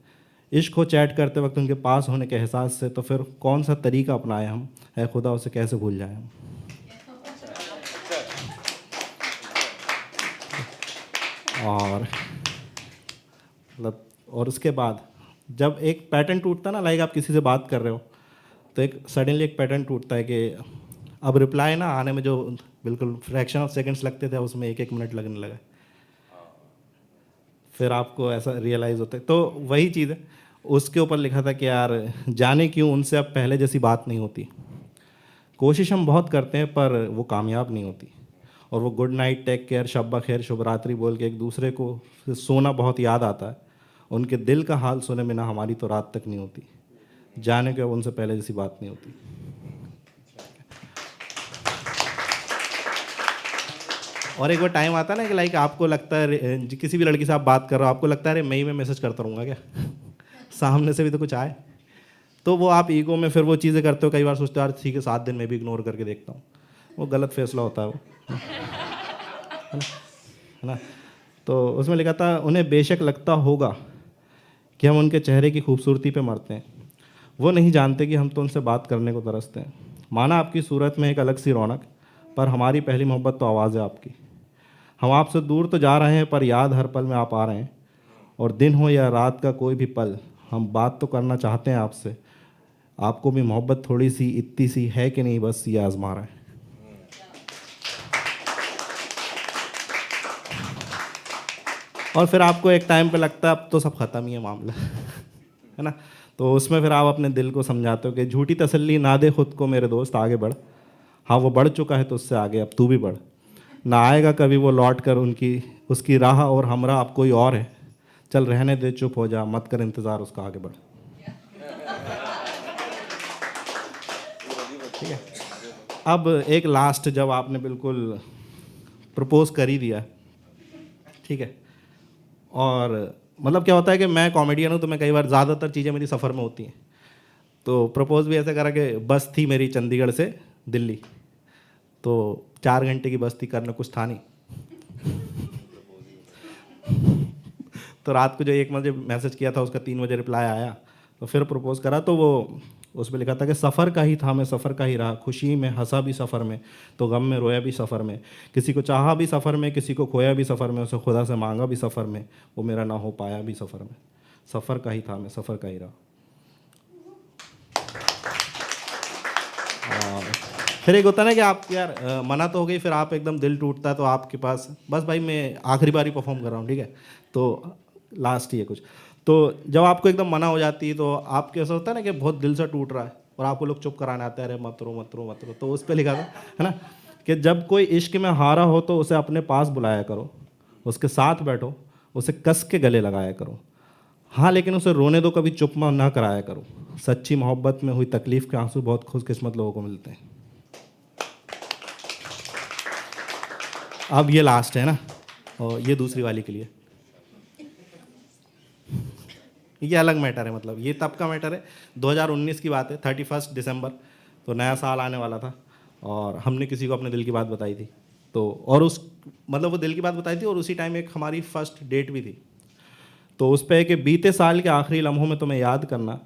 इश्क हो चैट करते वक्त उनके पास होने के एहसास से, तो फिर कौन सा तरीका अपनाएं हम, है खुदा उसे कैसे भूल जाएं हम। और मतलब और उसके बाद जब एक पैटर्न टूटता ना, लाइक आप किसी से बात कर रहे हो तो एक सडनली एक पैटर्न टूटता है कि अब रिप्लाई ना आने में जो बिल्कुल फ्रैक्शन ऑफ सेकंड्स लगते थे उसमें 1-1 मिनट लगने लगा, फिर आपको ऐसा रियलाइज़ होता है। तो वही चीज़ है, उसके ऊपर लिखा था कि यार जाने क्यों उनसे अब पहले जैसी बात नहीं होती, कोशिश हम बहुत करते हैं पर वो कामयाब नहीं होती, और वो गुड नाइट, टेक केयर, शब्बा खैर, शुभ रात्रि बोल के एक दूसरे को सोना बहुत याद आता है। उनके दिल का हाल सुने बिना हमारी तो रात तक नहीं होती, जाने के अब उनसे पहले जैसी बात नहीं होती। और एक वो टाइम आता है ना कि लाइक आपको लगता है किसी भी लड़की से आप बात कर रहे हो, आपको लगता है अरे मैं ही में मैसेज करता रहूँगा क्या सामने से भी तो कुछ आए, तो वो आप ईगो में फिर वो चीज़ें करते हो। कई बार सोचते हो यार ठीक है 7 दिन में भी इग्नोर करके देखता हूँ, वो गलत फैसला होता है वो, है ना। तो उसमें लिखा था उन्हें बेशक लगता होगा कि हम उनके चेहरे की खूबसूरती पे मरते हैं, वो नहीं जानते कि हम तो उनसे बात करने को तरसते हैं। माना आपकी सूरत में एक अलग सी रौनक, पर हमारी पहली मोहब्बत तो आवाज़ है आपकी। हम आपसे दूर तो जा रहे हैं पर याद हर पल में आप आ रहे हैं, और दिन हो या रात का कोई भी पल हम बात तो करना चाहते हैं आपसे। आपको भी मोहब्बत थोड़ी सी इतनी सी है कि नहीं, बस ये आजमा रहा है। और फिर आपको एक टाइम पे लगता है अब तो सब ख़त्म ही है मामला है ना। तो उसमें फिर आप अपने दिल को समझाते हो कि झूठी तसल्ली ना दे खुद को मेरे दोस्त, आगे बढ़। हाँ वो बढ़ चुका है तो उससे आगे अब तू भी बढ़, ना आएगा कभी वो लौट कर उनकी उसकी राह, और हमरा अब कोई और है। चल रहने दे, चुप हो जा, मत कर इंतज़ार उसका, आगे बढ़। ठीक है। अब एक लास्ट, जब आपने बिल्कुल प्रपोज कर ही दिया, ठीक है, और मतलब क्या होता है कि मैं कॉमेडियन हूँ तो मैं कई बार ज़्यादातर चीज़ें मेरी सफ़र में होती हैं। तो प्रपोज भी ऐसे करा कि बस थी मेरी चंडीगढ़ से दिल्ली, तो 4 घंटे की बस थी, करने कुछ था नहीं तो रात को जो 1 बजे मैसेज किया था उसका 3 बजे रिप्लाई आया, तो फिर प्रपोज करा। तो वो उसमें लिखा था कि सफ़र का ही था मैं, सफ़र का ही रहा, खुशी में हंसा भी सफ़र में, तो गम में रोया भी सफ़र में, किसी को चाहा भी सफ़र में, किसी को खोया भी सफ़र में, उसे खुदा से मांगा भी सफ़र में, वो मेरा ना हो पाया भी सफ़र में। सफ़र का ही था मैं, सफ़र का ही रहा। और फिर एक होता है ना कि आप यार मना तो हो गई, फिर आप एकदम दिल टूटता है तो आपके पास बस भाई मैं आखिरी बार ही परफॉर्म कर रहा हूँ, ठीक है, तो लास्ट ही है कुछ। तो जब आपको एकदम मना हो जाती है तो आपको ऐसा होता है ना कि बहुत दिल से टूट रहा है और आपको लोग चुप कराने आते हैं, अरे मत रो मत रो मत रो। तो उस पर लिखा था, है ना, कि जब कोई इश्क में हारा हो तो उसे अपने पास बुलाया करो, उसके साथ बैठो, उसे कस के गले लगाया करो। हाँ लेकिन उसे रोने दो, कभी चुप ना कराया करो। सच्ची मोहब्बत में हुई तकलीफ़ के आंसू बहुत खुशकिस्मत लोगों को मिलते हैं। अब ये लास्ट है ना, और ये दूसरी वाली के लिए ये अलग मैटर है, मतलब ये तब का मैटर है, 2019 की बात है, 31 दिसंबर, तो नया साल आने वाला था और हमने किसी को अपने दिल की बात बताई थी। तो और उस मतलब वो दिल की बात बताई थी और उसी टाइम एक हमारी फर्स्ट डेट भी थी। तो उस पर कि बीते साल के आखिरी लम्हों में तुम्हें याद करना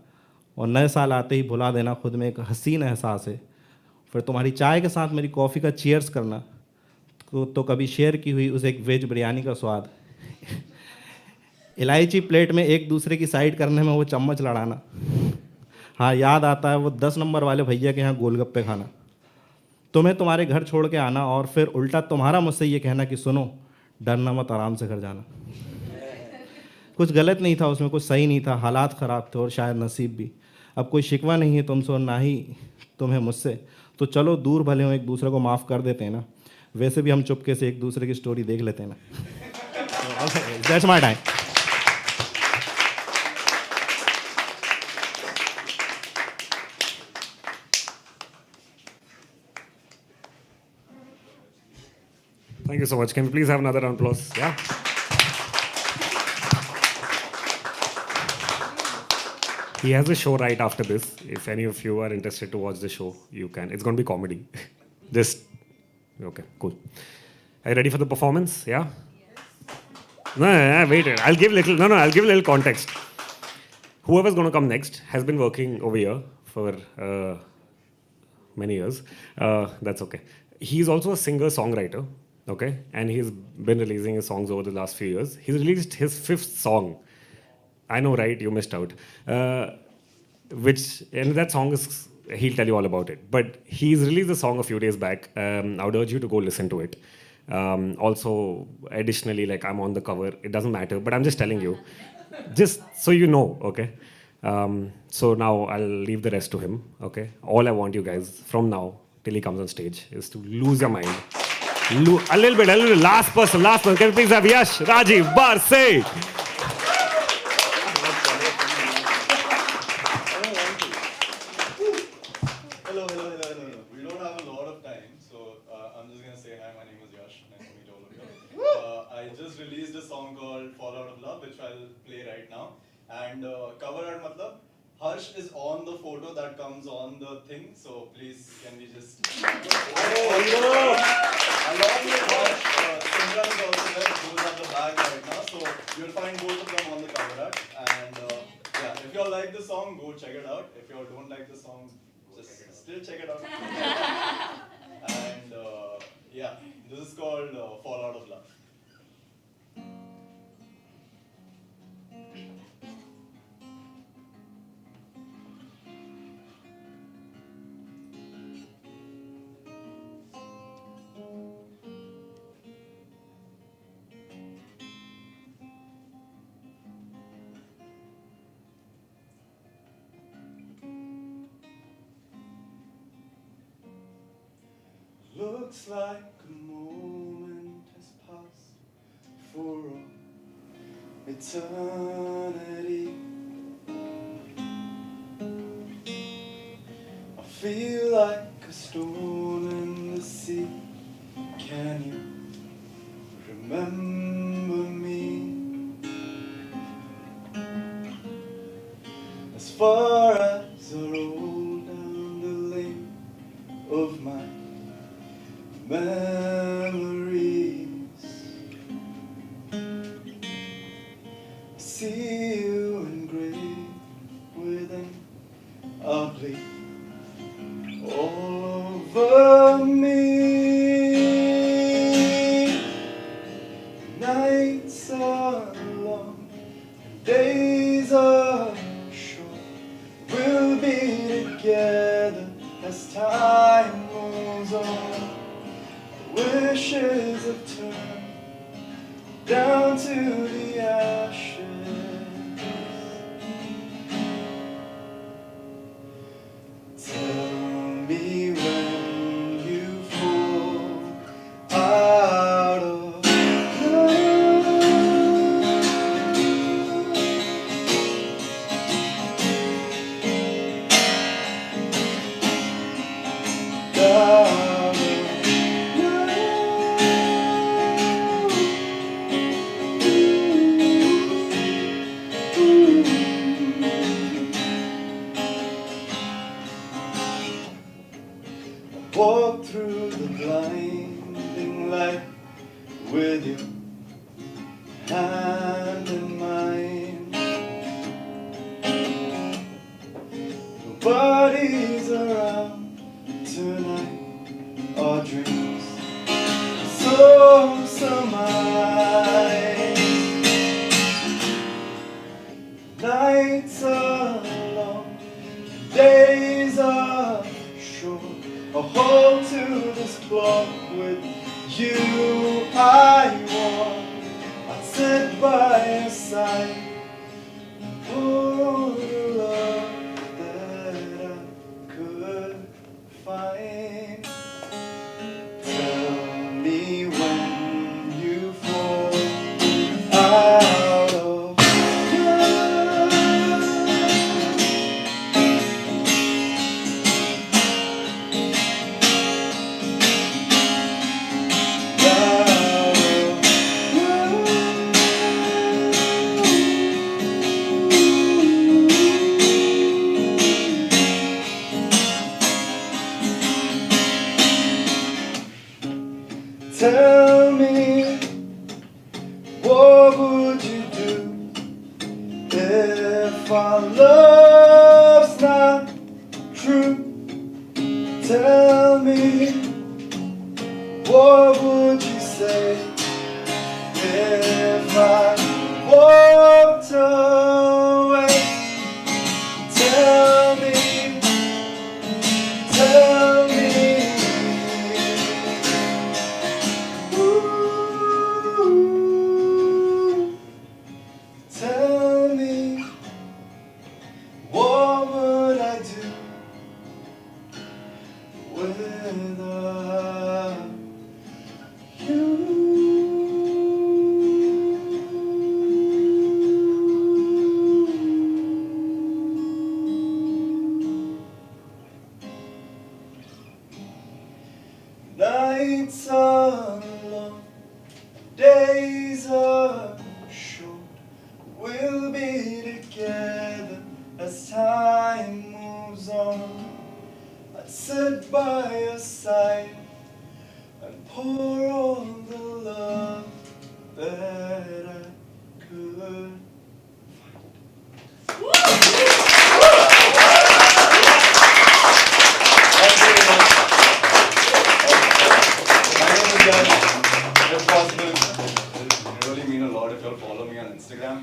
और नए साल आते ही भुला देना खुद में एक हसीन एहसास है। फिर तुम्हारी चाय के साथ मेरी कॉफ़ी का चीयर्स करना, तो कभी शेयर की हुई उस एक वेज बिरयानी का स्वाद, इलायची प्लेट में एक दूसरे की साइड करने में वो चम्मच लड़ाना। हाँ याद आता है वो 10 नंबर वाले भैया के यहाँ गोलगप्पे खाना, तुम्हें तुम्हारे घर छोड़ के आना और फिर उल्टा तुम्हारा मुझसे ये कहना कि सुनो डरना मत, आराम से घर जाना। कुछ गलत नहीं था उसमें, कुछ सही नहीं था, हालात ख़राब थे और शायद नसीब भी। अब कोई शिकवा नहीं है तुमसे और ना ही तुम्हें मुझसे, तो चलो दूर भले हो एक दूसरे को माफ़ कर देते हैं ना, वैसे भी हम चुपके से एक दूसरे की स्टोरी देख लेते हैं ना। That's my time. Thank you so much. Can we please have another round of applause? Yeah. He has a show right after this. If any of you are interested to watch the show, you can. It's going to be comedy. Just okay, cool. Are you ready for the performance? Yeah. No, wait. I'll give little. No, I'll give a little context. Whoever's going to come next has been working over here for many years. That's okay. He's also a singer-songwriter. Okay, and he's been releasing his songs over the last few years. He's released his 5th song. I know, right? You missed out. And that song is, he'll tell you all about it. But he's released a song a few days back. I would urge you to go listen to it. Also, additionally, like I'm on the cover. It doesn't matter, but I'm just telling you, just so you know, okay? So now I'll leave the rest to him, okay? All I want you guys from now till he comes on stage is to lose your mind. A little bit. Last person. Can we please have Yash, Rajiv, Barse? Hello. We don't have a lot of time, so I'm just gonna say hi. My name is Yash. Nice to meet all of you. I just released a song called "Fall Out of Love," which I'll play right now. And cover art, matlab, Harsh is on the photo that comes on the thing. So please, can we just? Along with Harsh, Simran is also there. Who's at the back right now. So you'll find both of them on the cover art. And yeah, if y'all like the song, go check it out. If y'all don't like the song, just still check it out. And yeah, this is called Fall Out of Love. Looks like a moment has passed for all eternity. I feel like a stone in the sea. Can you remember me? As far as I roll down the lane of my memories, I see you engraved with an ugly all over me. Nights are long, days are short. We'll be together as time moves on. Wishes have turned down to the ashes. Tell me when you fall out of walk through the blinding light with your hand in mine. Nobody's around tonight. Our dreams so surmise. Nights are long, days are short. I'll hold to this clock with you. I want. I'll sit by your side. Oh, the love that I could find. Tell me when you fall out of Tell me, what would you do if our love's not true? Tell me, what would you say if I walked away? Tell me, tell me. Tell me, Instagram.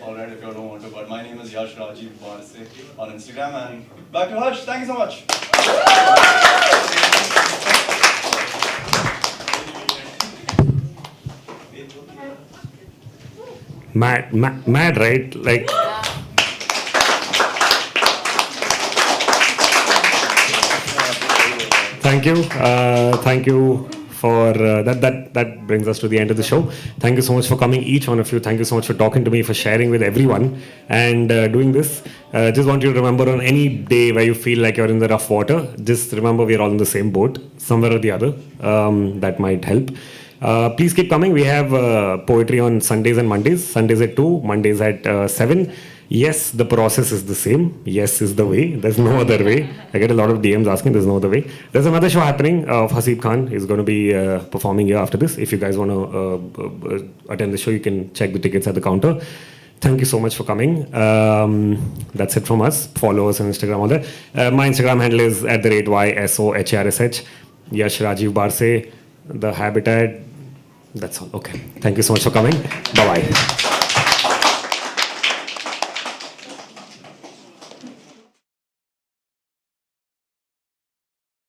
Alright, if you don't want to, but my name is Yash Rajiv Barse on Instagram. And back to Harsh. Thank you so much. Mad, right? Like. Thank you for that brings us to the end of the show. Thank you so much for coming, each one of you. Thank you so much for talking to me, for sharing with everyone, and doing this. Just want you to remember, on any day where you feel like you're in the rough water, just remember we're all in the same boat, somewhere or the other. That might help. Please keep coming. We have poetry on Sundays and Mondays. Sundays at 2, Mondays at 7. Yes, the process is the same. Yes is the way. There's no other way. I get a lot of DMs asking, there's no other way. There's another show happening of Hasib Khan. He's going to be performing here after this. If you guys want to attend the show, you can check the tickets at the counter. Thank you so much for coming. That's it from us. Follow us on Instagram, all that. My Instagram handle is @YSOHRSH. Yash Rajiv Barse. The Habitat. That's all. Okay. Thank you so much for coming. Bye-bye.